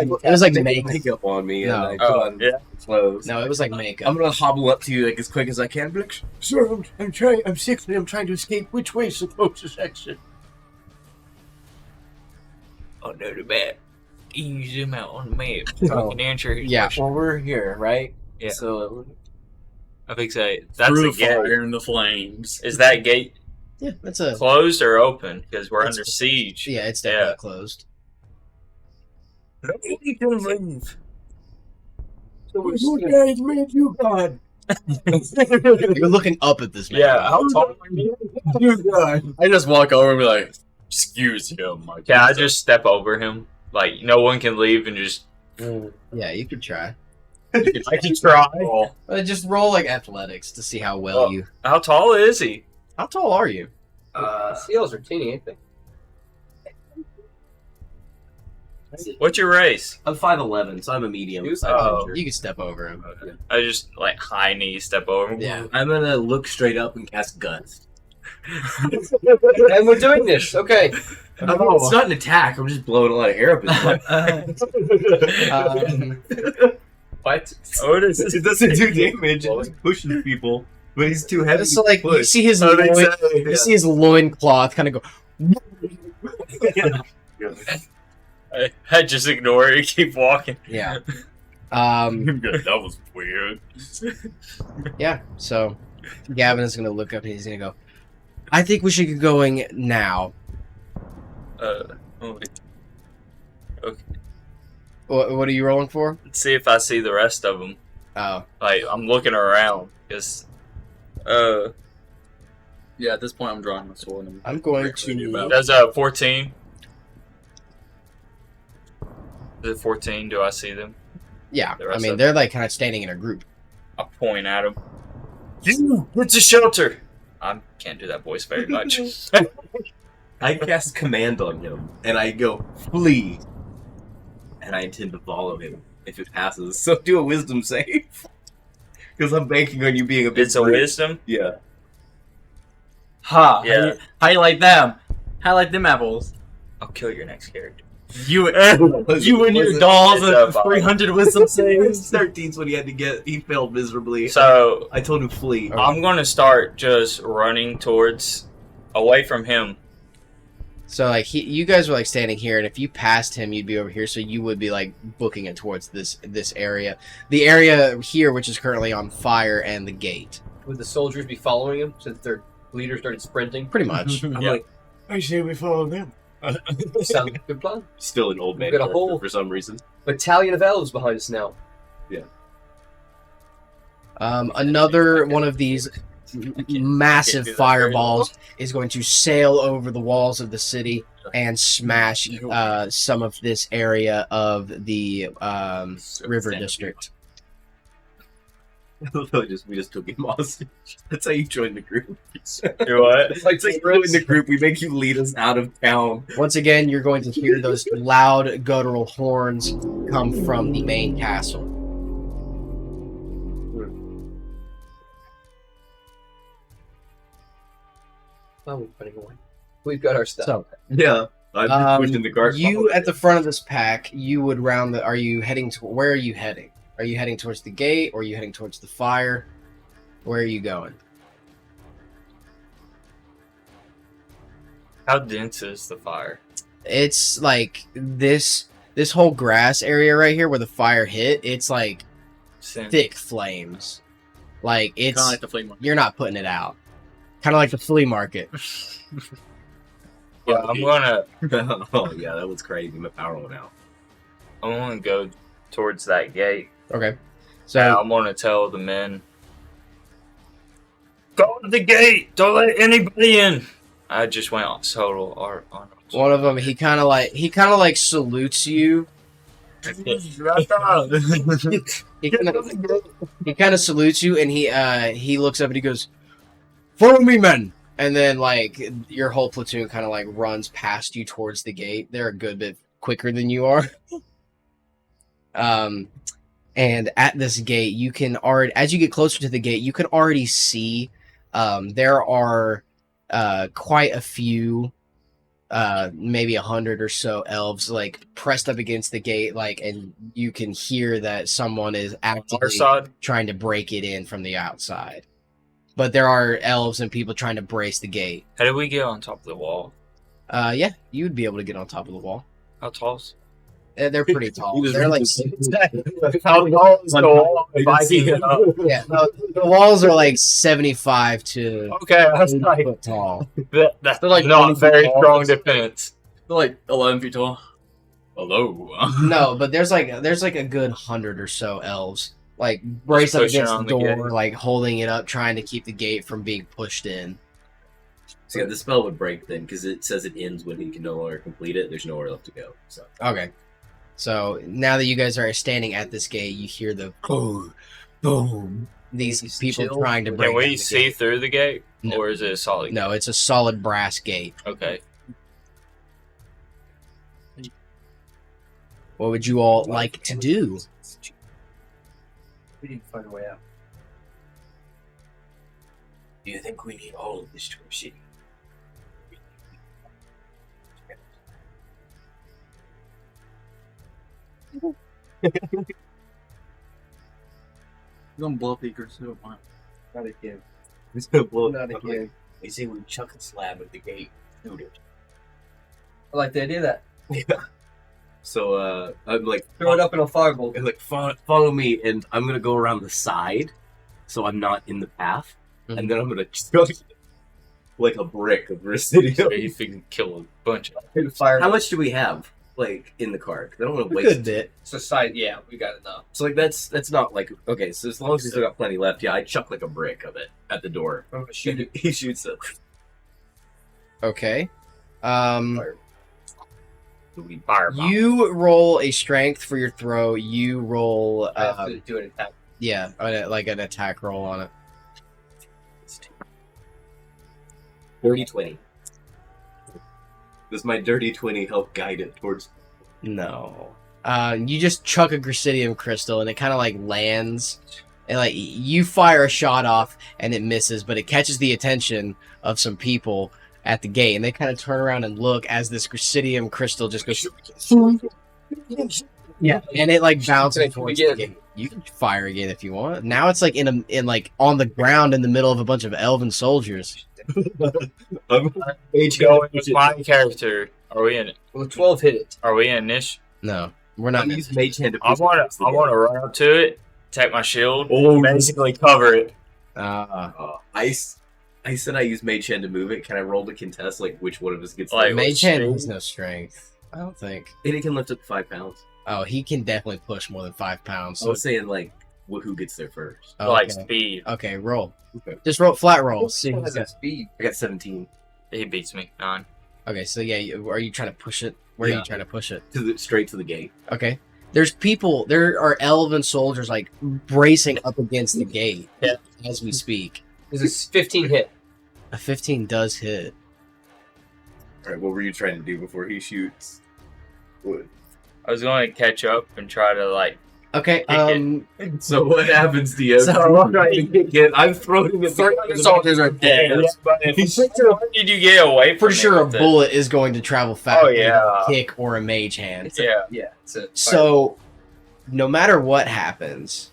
makeup. makeup on me No. and I put on yeah. clothes. No, it was like makeup. I'm gonna hobble up to you like as quick as I can. Be like, Sir, I'm sickly. I'm trying to escape. Which way is the closest exit? Oh, no, the map. You zoom out on the map. Oh, I can answer your yeah. question. well, we're here, right? Yeah. So, I think so. That's Through the the gate. fire and the flames. Is that gate Yeah, that's a... closed or open? Because we're It's- under siege. Yeah, it's definitely Yeah. closed. Nobody can leave. Who guys made you God? You're looking up at this man. Yeah, how tall are you? You God. I just walk over and be like, "Excuse him." Can I just step over him? Like, no one can leave and just... Yeah, you could try. I can try. Just roll like athletics to see how well Oh. you... How tall is he? How tall are you? Seals are teeny, ain't they? What's your race? I'm 5'11", so I'm a medium. Oh. You could step over him. I just, like, high knee step over him. Yeah. I'm gonna look straight up and cast Gust. And we're doing this. Okay. It's not an attack. I'm just blowing a lot of air up his butt. What? What is this? It doesn't do damage. It just pushes people. But he's too heavy. So like you push. see his Oh, loin, exactly, you see his loincloth kind of go. I just ignore it and keep walking. Yeah. That was weird. Yeah. So Gavin is gonna look up and he's gonna go. I think we should get going now. Okay. What are you rolling for? Let's see if I see the rest of them. Oh, Like, I'm looking around, because... Yeah, at this point, I'm drawing my sword. And I'm going Rick's new to. battle. Does 14? Is it 14? Do I see them? Yeah. The I rest mean, of- they're like kind of standing in a group. I point at him. You! It's a shelter! I can't do that voice very much. I cast command on him, and I go, flee. And I intend to follow him if it passes. So do a wisdom save. Because I'm banking on you being a bit It's a wisdom? Yeah. Ha! Yeah. How you like them? How you like them apples? I'll kill your next character. You and your dolls It's a and vibe. 300 wisdom saves. 13's what he had to get. He failed miserably. So I told him to flee. I'm gonna start just running towards, away from him. So like you guys were like standing here, and if you passed him, you'd be over here. So you would be like booking it towards this area, the area here, which is currently on fire, and the gate. Would the soldiers be following him since their leader started sprinting? Pretty much. I'm Yeah. like, I say we follow them. Sounds like a good plan. still an old man We've got a character whole- for some reason. Battalion of elves behind us now. Another one of these massive do that very fireballs is going to sail over the walls of the city and smash some of this area of the river district. We just took him hostage. That's how you join the group. Do what? It's like you join the group. We make you lead us out of town. Once again, you're going to hear those loud guttural horns come from the main castle. Oh, we're running away. We've got our stuff. So, Yeah, I'm pushing the cart. you at the front of this pack, you would round the. Are you heading to? Where are you heading? Are you heading towards the gate, or are you heading towards the fire? Where are you going? How dense is the fire? It's like this whole grass area right here where the fire hit. It's like Sin. thick flames. Like it's Kind of like the flame one. you're not putting it out. Kind of like the flea market. Yeah, I'm gonna Oh yeah, that was crazy. My power went out. go towards that gate. Okay. So So I'm gonna tell the men, go to the gate. Don't let anybody in. I just went on total art on. one of them, he kind of like salutes you. He kind of salutes you, and he looks up and he goes, "Follow me, men!" And then like your whole platoon kind of like runs past you towards the gate. They're a good bit quicker than you are. And at this gate, you can already, as you get closer to the gate, you can already see there are quite a few, maybe 100 or so elves like pressed up against the gate, like, and you can hear that someone is Our actively side. trying to break it in from the outside. But there are elves and people trying to brace the gate. How did we get on top of the wall? Yeah, you would be able to get on top of the wall. How tall? They're pretty tall. They're like How tall is the wall? If I can get up. yeah, no, the walls are like 75 to Okay, that's 80 like foot tall. that's They're like not 20 feet very tall. strong defense. They're like 11 feet tall. Hello. No, but there's like a good 100 or so elves like braced up pushing against the on the door, gate. like holding it up, trying to keep the gate from being pushed in. So yeah, the spell would break then because it says it ends when he can no longer complete it. There's nowhere left to go. So Okay. So now that you guys are standing at this gate, you hear the boom. These people chill. trying to break Can down we the see gate. through the gate, No. or is it a solid? No, it's a solid brass gate. Okay. What would you all like to do? We need to find a way out. Do you think we need all of this to proceed? You're gonna blow up the acres too. Wow. Not again. well, Not again. They say we chuck a slab at the gate. Shoot it. I like the idea of that. So I'm like, Throw it up in a fireball. I'm like follow me, and I'm gonna go around the side, so I'm not in the path, and then I'm gonna chuck like a brick of Residio. So if you can kill a bunch of Fire. How much do we have, like, in the cart? 'Cause I don't want to A waste good bit. Society, yeah, we got enough. So like that's not like okay. So as long as we still got plenty left, yeah, I chuck like a brick of it at the door. I'm gonna shoot it. He shoots it. Okay. fireball. You roll a strength for your throw. You roll, I have to do an attack. yeah, like an attack roll on it. Dirty 20. Does my dirty 20 help guide it towards? No. You just chuck a Grisidium crystal and it kind of like lands, and like you fire a shot off and it misses, but it catches the attention of some people, at the gate, and they kind of turn around and look as this Grisidium crystal just goes. Yeah, and it like bounces towards the gate. You can fire again if you want. Now it's like in like on the ground in the middle of a bunch of elven soldiers. Each going with my character. Are we in it? Well, 12 hit it. Are we in this? No, we're not. I'm using Mage Hand to I push want the to run up to it, take my shield, basically cover it. I said I use Mage Hand to move it. Can I roll to contest like which one of us gets Like, the Mage Hand has no strength. I don't think. And it can lift up to 5 pounds. Oh, he can definitely push more than 5 pounds. I So was saying like who gets there first. Like okay. speed. Okay, roll. Okay. Just roll flat roll. See It who's has got- a speed. I got 17 He beats me. 9. Okay, so yeah, are you trying to push it? Where are Yeah. you trying to push it? straight to the gate. Okay. There are elven soldiers like bracing up against the gate as we speak. There's a 15 hit. A 15 does hit. All right, what were you trying to do before he shoots? What? I was going to catch up and try to like. Okay, So what happens to you? I'm throwing it. The soldiers are dead. But if did you get away from for me sure a with it? bullet is going to travel faster than yeah. a kick or a mage hand. Yeah. It's a So, no matter what happens,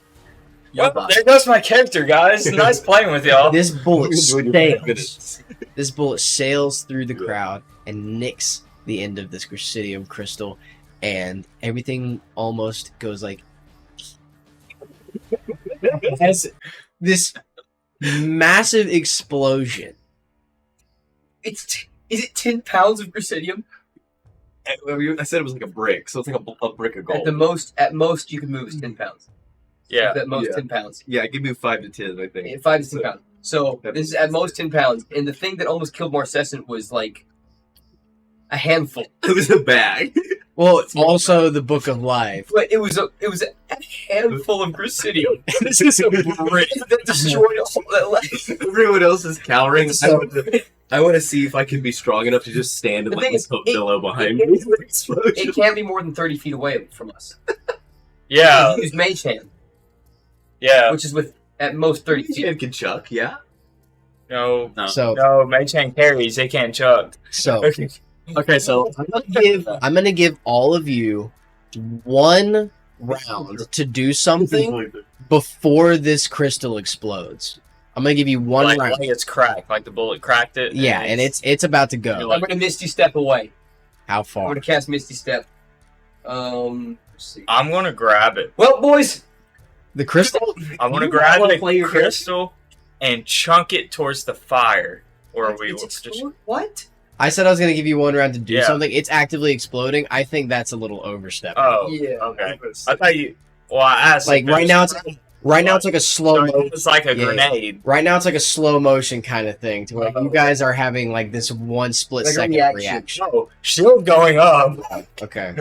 Well, there goes my character, guys. Nice playing with y'all. this bullet Enjoyed your 5 sails. minutes. This bullet sails through the crowd and nicks the end of this Grisidium crystal, and everything almost goes like as this massive explosion. Is it 10 pounds of Grisidium? I said it was like a brick, so it's like a brick of gold. At most, you can move is 10 pounds. Yeah. At most, Yeah. 10 pounds. Yeah, give me 5 to 10, I think. 5 to 10 pounds. So this is at most 10 pounds, and the thing that almost killed Marcescent was like a handful. It was a bag. Well, also the Book of Life. But it was a handful of Grisidium This is a brick. that destroyed all that life. Everyone else is cowering. So- I want to see if I can be strong enough to just stand and The let thing is, myself it- billow behind it- me. with the explosion. It can't be more than 30 feet away from us. Yeah. Use Mage Hand, Yeah. which is with at most 30 feet. Mage can chuck, yeah. No. So, Mage Hand carries. They can't chuck. so Okay, so I'm gonna give all of you 1 round to do something before this crystal explodes. I'm gonna give you 1 Like round. it's cracked. Like the bullet cracked it. Yeah, and it's about to You're go. like- I'm gonna Misty Step away. How I'm far? gonna cast Misty Step. Let's see. I'm gonna grab it. Well, boys, The crystal? I'm gonna You grab wanna the play your crystal and chunk it towards the fire, or we will it's just. what? I said I was gonna give you 1 round to do Yeah. something. It's actively exploding. I think that's a little overstep. Oh. Yeah. Okay. I thought you. Well, I asked. Like if right it now, was- it's like a slow mo. It's like a Yeah. grenade. Right now, it's like a slow motion kind of thing, to where you guys are having like this 1 split Like a second reaction. reaction. Oh, shield going up. Okay.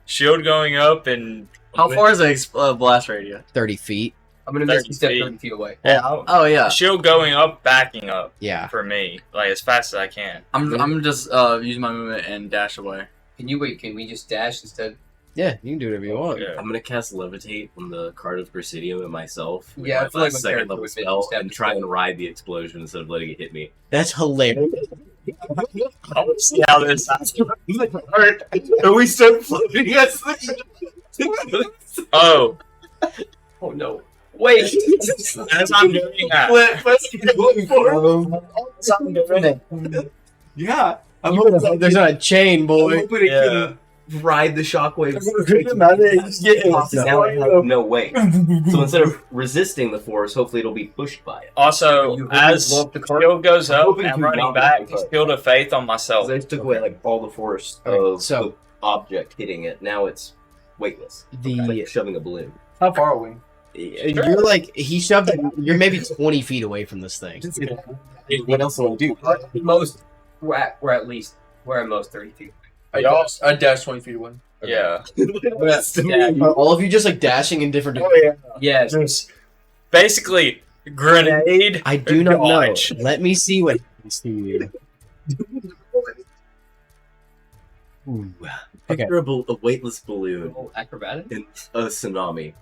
Shield going up and. how far is the blast radius? 30 feet. I'm gonna 30 Misty Step feet. 30 feet away. Yeah. Oh yeah, Shield going up, backing up Yeah. for me, like as fast as I can. I'm just using my movement and dash away. Can we just dash instead? Yeah, you can do whatever you want. Yeah. I'm gonna cast Levitate on the card of Presidium and myself. with Yeah, I my feel like last my second character level would spell step and try and ride the explosion instead of letting it hit me. That's hilarious. I want to see how this hurt. And we start floating. Yes. Oh, Oh no! Wait. as I'm doing that. As I'm doing it. Yeah. I'm hoping There's not a chain, boy. it Yeah. can ride the shockwaves. Yeah. Now I have no weight. So instead of resisting the force, hopefully it'll be pushed by it. Also, You as blow up the cart? shield goes I'm up, hoping I'm to running knock back. it apart. Shield of faith on myself. So I took away like all the force Okay, of so- the object hitting it. Now it's weightless. It's The like shoving a balloon. How far are we? you're like he shoved it. You're maybe 20 feet away from this thing. What else do I do? We're at least 30 feet. I dash 20 feet away. Yeah. Are all of you just like dashing in different? Yes. Just basically grenade. I do not dodge. know. Let me see what happens to you. Ooh. Okay. Picture a weightless balloon Acrobatic. in a tsunami.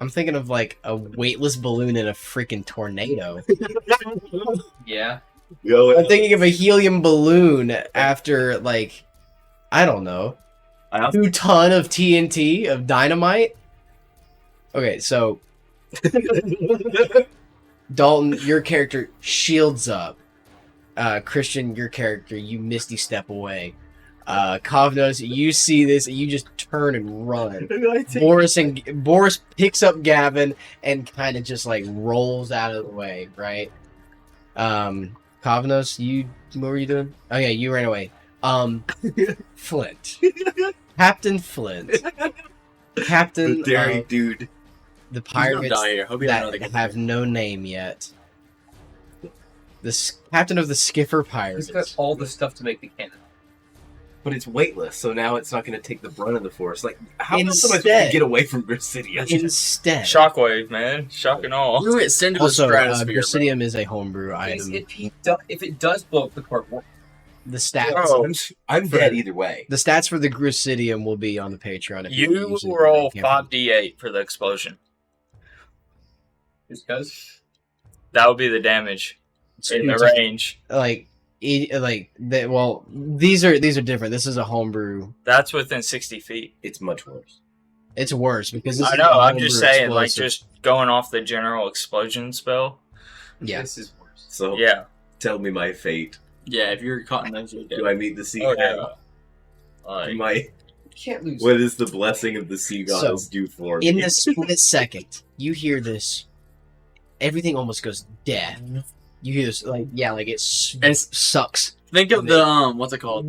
I'm thinking of like a weightless balloon in a freaking tornado. Yeah. Go I'm thinking of a helium balloon after like I don't know, I also 2 ton of TNT of dynamite. Okay, so Dalton, your character shields up. Christian, your character, you misty step away. Kavnos, you see this, you just turn and run. Boris picks up Gavin and kind of just like rolls out of the way, right? Kavnos, what were you doing? Oh yeah, you ran away. Flint, Captain Flint, Captain the daring of dude. the He's gonna pirates die here. Hope he doesn't know that they get have no name yet. Captain of the Skipper Pirates. He's got all the stuff to make the cannon. But it's weightless, so now it's not going to take the brunt of the force. Like, how else am I supposed to Instead- get away from Grisidia? Instead, Shockwave, man. Shock and all. You get sent to the also, stratosphere. Grisidium is a homebrew item. If it does blow up the cart, The stats, Oh. I'm dead either way. the stats for the Grisidium will be on the Patreon. If You use it. roll I can't- 5d8 for the explosion. just because. That would be the damage in the It's range. Well, these are different. This is a homebrew. That's within 60 feet. It's much worse. It's worse because this I is know, a I'm just homebrew saying, like, explosive. just going off the general explosion spell. Yeah. This is worse. So, Yeah. tell me my fate. Yeah, if you're caught in those, you're dead. Do I meet the sea Oh, god? yeah. Like, My, You can't lose. what is the blessing of the sea gods do for me? In this split second, you hear this. Everything almost goes deaf. You hear this, like it sucks. Think of the what's it called?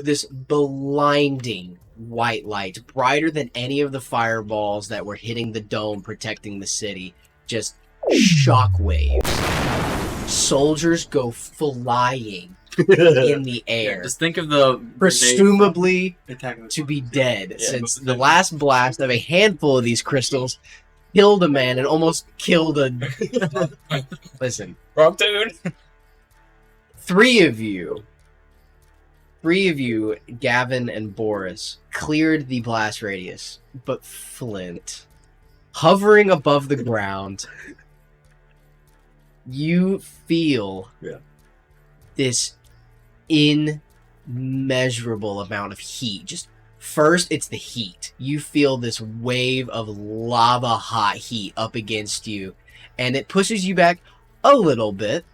This blinding white light, brighter than any of the fireballs that were hitting the dome protecting the city. Just shockwaves. Soldiers go flying in the air, Just think of the presumably attack to be dead, Yeah. since the last blast of a handful of these crystals killed a man and almost killed a. Listen, wrong dude. three of you, Gavin and Boris, cleared the blast radius, but Flint, hovering above the ground, you feel this immeasurable amount of heat. Just first, it's the heat. You feel this wave of lava hot heat up against you, and it pushes you back a little bit.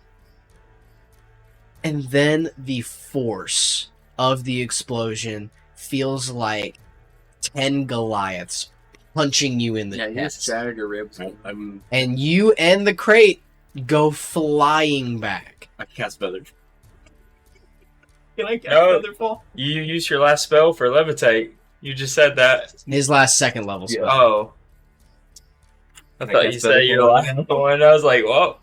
And then the force of the explosion feels like 10 Goliaths punching you in the Yeah, you just chest. shattered your ribs. And you and the crate go flying back. I cast feather. Can I cast No. Featherfall? You used your last spell for levitate. You just said that. His last second level spell. Oh. I thought you cast said your Featherfall. last one. I was like, whoa.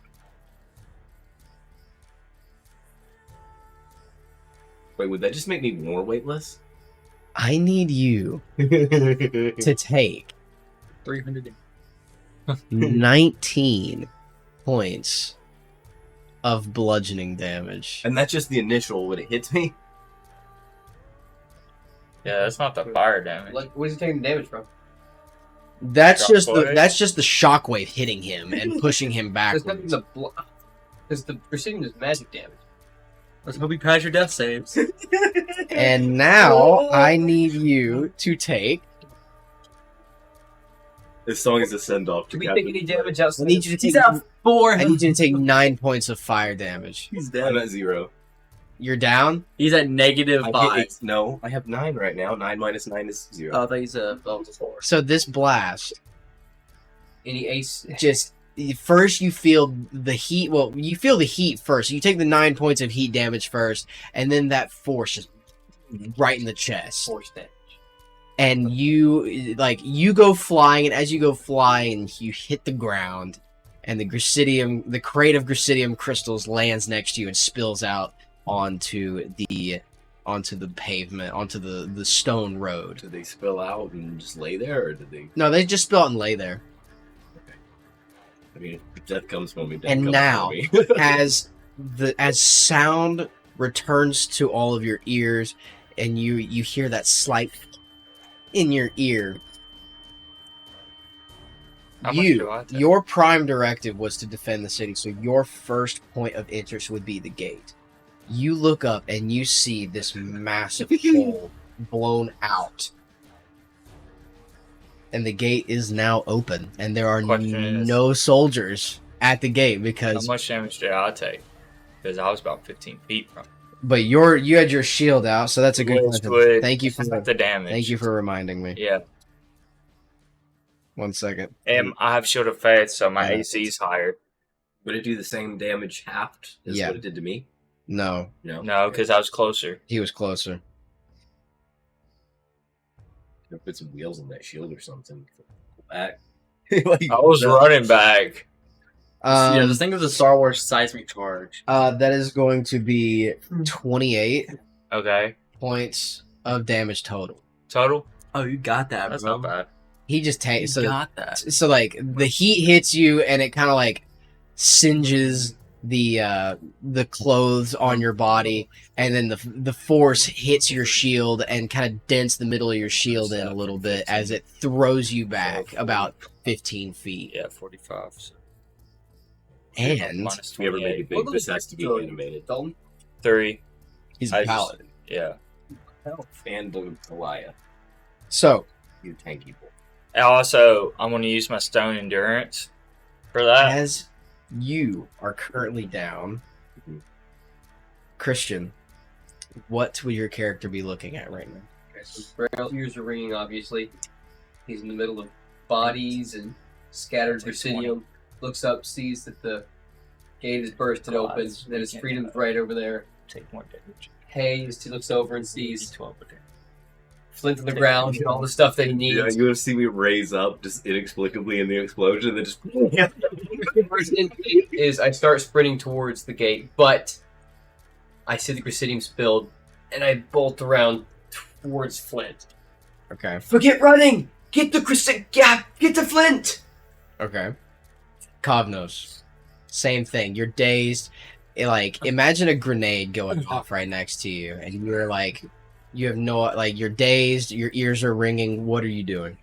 Wait, would that just make me more weightless? I need you to take 300. 19 points of bludgeoning damage. And that's just the initial when it hits me? Yeah, that's not the fire damage. Like, where's he taking the damage from? That's Shockwave? just the shockwave hitting him and pushing him There's nothing backwards. to block. Because the precision is magic damage. Let's hope you pass your death saves. And now I need you to take. This song is a send off to Do we Captain take any Flint. damage outside? I need you to He's take. at 4. I need you to take 9 points of fire damage. He's I'm dead. at 0. You're down. He's at negative I 5. get it. No, I have 9 right now. 9 minus 9 is 0. Oh, I thought he's a 4. So this blast, Any ace? just first you feel the heat. Well, you feel the heat first. You take the 9 points of heat damage first, and then that force just right in the chest. Force damage. And you go flying, and as you go flying, you hit the ground, and the crate of Grisidium crystals lands next to you and spills out onto the pavement, onto the stone road. Did they spill out and just lay there, or did they? No, they just spill out and lay there. I mean, if death comes for me, death And comes now, for me. as sound returns to all of your ears, and you hear that slight in your ear, How much do I take? Your prime directive was to defend the city, so your first point of interest would be the gate. You look up and you see this massive hole blown out. And the gate is now open, and there are Question is- no soldiers at the gate How because. much damage did I take? Because I was about 15 feet from. But you had your shield out, so that's a good Which question. would Thank you for the damage. Thank you for reminding me. Yeah, 1 second. and I have Shield of Faith, so my Yeah. AC is higher. Would it do the same damage halved as Yeah. what it did to me? No, No. No, because I was closer. he was closer. Could put some wheels on that shield or something. Go back. I was running back. Yeah, just think of the Star Wars seismic charge. That is going to be 28 Okay, points of damage total. total. Oh, you got that, That's bro. not bad. He just You takes so got that. so like the heat hits you and it kind of like singes the clothes on your body, and then the force hits your shield and kind of dents the middle of your shield in a little bit as it throws you back about 15 feet. Yeah, 45. So. And Minus If we ever make 28. it big, this has to be animated. Dalton? 3. he's I a just- paladin. Yeah. And the Goliath. So You tanky boy. And also, I'm going to use my Stone Endurance for that. as you are currently down, Christian, what would your character be looking at right now? Okay, so Grail's ears are ringing, obviously. He's in the middle of bodies and scattered Presidium. Looks up, sees that the gate is bursted open, that his freedom's right over there. Take more damage. Hazed, he looks over and sees 12 damage. Flint on the ground and all the stuff that he needs. Yeah, you're gonna see me raise up just inexplicably in the explosion, and then just The first instinct is I start sprinting towards the gate, but I see the Presidium spilled, and I bolt around towards Flint. Okay. Forget running! Get the get to Flint! Okay. Kovnos. Same thing. You're dazed. Imagine a grenade going off right next to you, and you're like, you have no, you're dazed, your ears are ringing. What are you doing?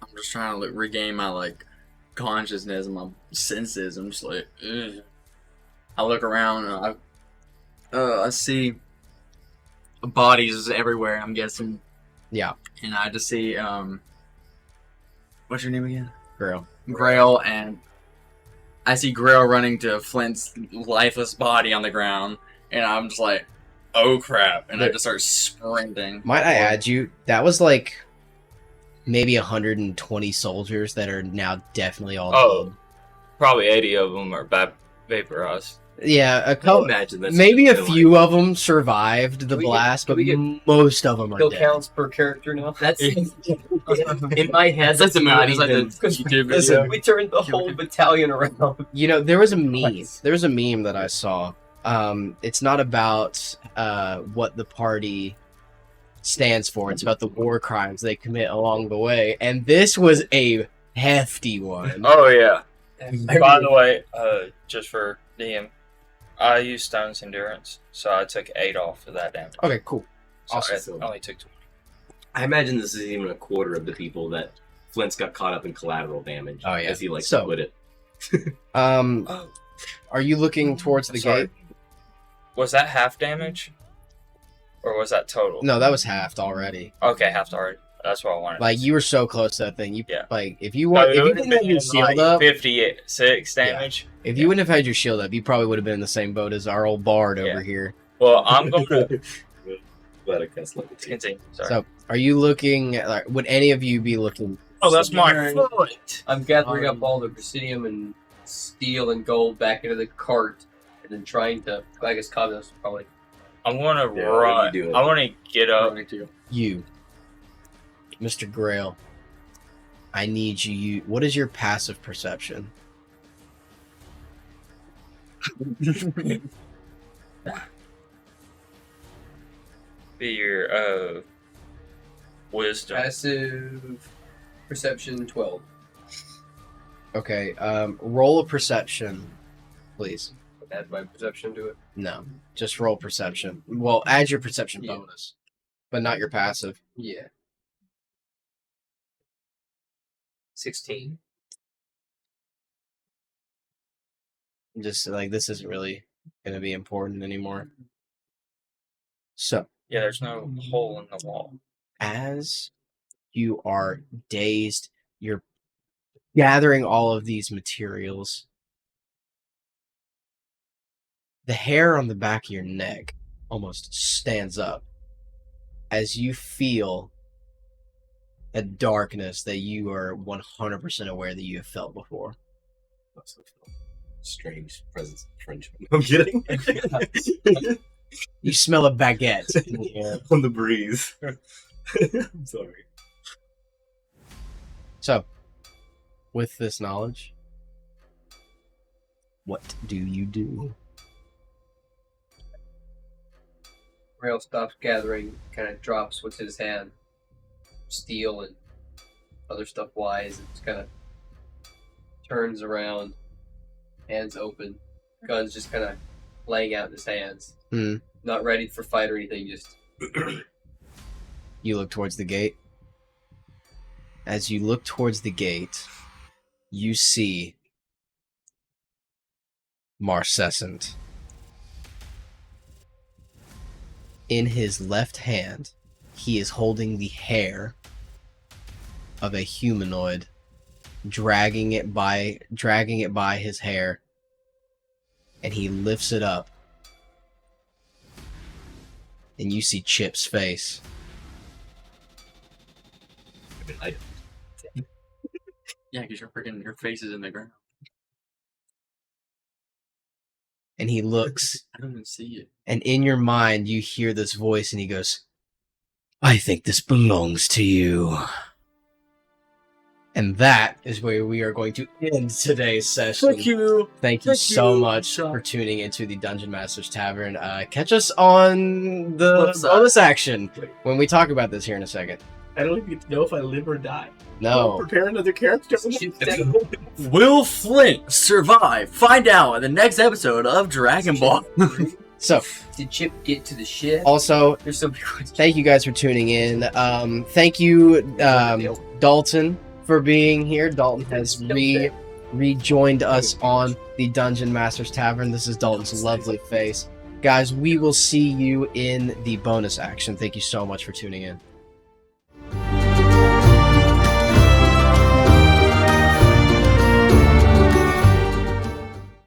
I'm just trying to regain my consciousness and my senses. I'm just like, ugh. I look around and I see bodies everywhere. I'm guessing, Yeah, and I just see what's your name again? girl. Grail, and I see Grail running to Flint's lifeless body on the ground, and I'm just like, oh crap, and I just start sprinting. Might I add you? That was maybe 120 soldiers that are now definitely all Oh. dead. Probably 80 of them are vaporized. Yeah, a I couple. imagine that's Maybe a just few of them survived the Can we get- blast, can but we get most of them are Kill dead. counts per character now. That's in my head. That's a movie. not It's like even- the YouTube Listen, video. We turned the whole battalion around. There was a meme. Nice. There was a meme that I saw. It's not about what the party stands for. It's about the war crimes they commit along the way, and this was a hefty one. Oh, yeah. By the way, just for DM, I used Stone's Endurance, so I took 8 off of that damage. Okay, cool. So Awesome. I only took 20. I imagine this is even a quarter of the people that Flint's got caught up in collateral damage. Oh, yeah. As he likes So- to put it. Are you looking towards the Sorry. gate? Was that half damage? Or was that total? No, that was halved already. Okay, half already. That's what I wanted. You were so close to that thing. Yeah. If you want, if you didn't have your shield up, 56 damage. if you wouldn't have had your shield up, you probably would have been in the same boat as our old bard over here. Well, I'm going to Glad I cussed like a teen. continue. Sorry. So, are you looking? Would any of you be looking? Oh, that's my foot. I'm gathering up all the Presidium and steel and gold back into the cart, and then trying to. I guess Cosmos probably. I'm going to Yeah, what are run. you doing? I want to get up. You, Mr. Grail. I need you. What is your passive perception? Be your wisdom. Passive perception 12. Okay. Roll a perception, please. Add my perception to it. No, just roll perception. Well, add your perception Yeah. bonus, but not your passive. Yeah. 16. Just like this isn't really going to be important anymore. So, Yeah, there's no hole in the wall. as you are dazed, you're gathering all of these materials. The hair on the back of your neck almost stands up as you feel a darkness that you are 100% aware that you have felt before. Strange presence of friendship. I'm kidding. You smell a baguette in the air. On the breeze. I'm sorry. So, with this knowledge, what do you do? Rail stops gathering, kind of drops what's in his hand, steel and other stuff wise, and just kind of turns around, hands open, guns just kind of laying out in his hands. Not ready for fight or anything, just... You look towards the gate. As you look towards the gate, you see Marcescent. In his left hand, he is holding the hair of a humanoid, dragging it by his hair, and he lifts it up. And you see Chip's face. Yeah, because your face is in the ground. And he looks, I don't even see it. and in your mind, you hear this voice, and he goes, "I think this belongs to you." And that is where we are going to end today's session. Thank you. Thank you so much for tuning into the Dungeon Master's Tavern. Catch us on the bonus action when we talk about this here in a second. I don't even know if I live or die. No. Prepare another character. Will Flint survive? Find out in the next episode of Dragon Ball. So, Did Chip get to the ship? also, There's so many questions. thank you guys for tuning in. Thank you, Dalton, for being here. Dalton has rejoined us on the Dungeon Master's Tavern. This is Dalton's lovely face. Guys, we will see you in the bonus action. Thank you so much for tuning in.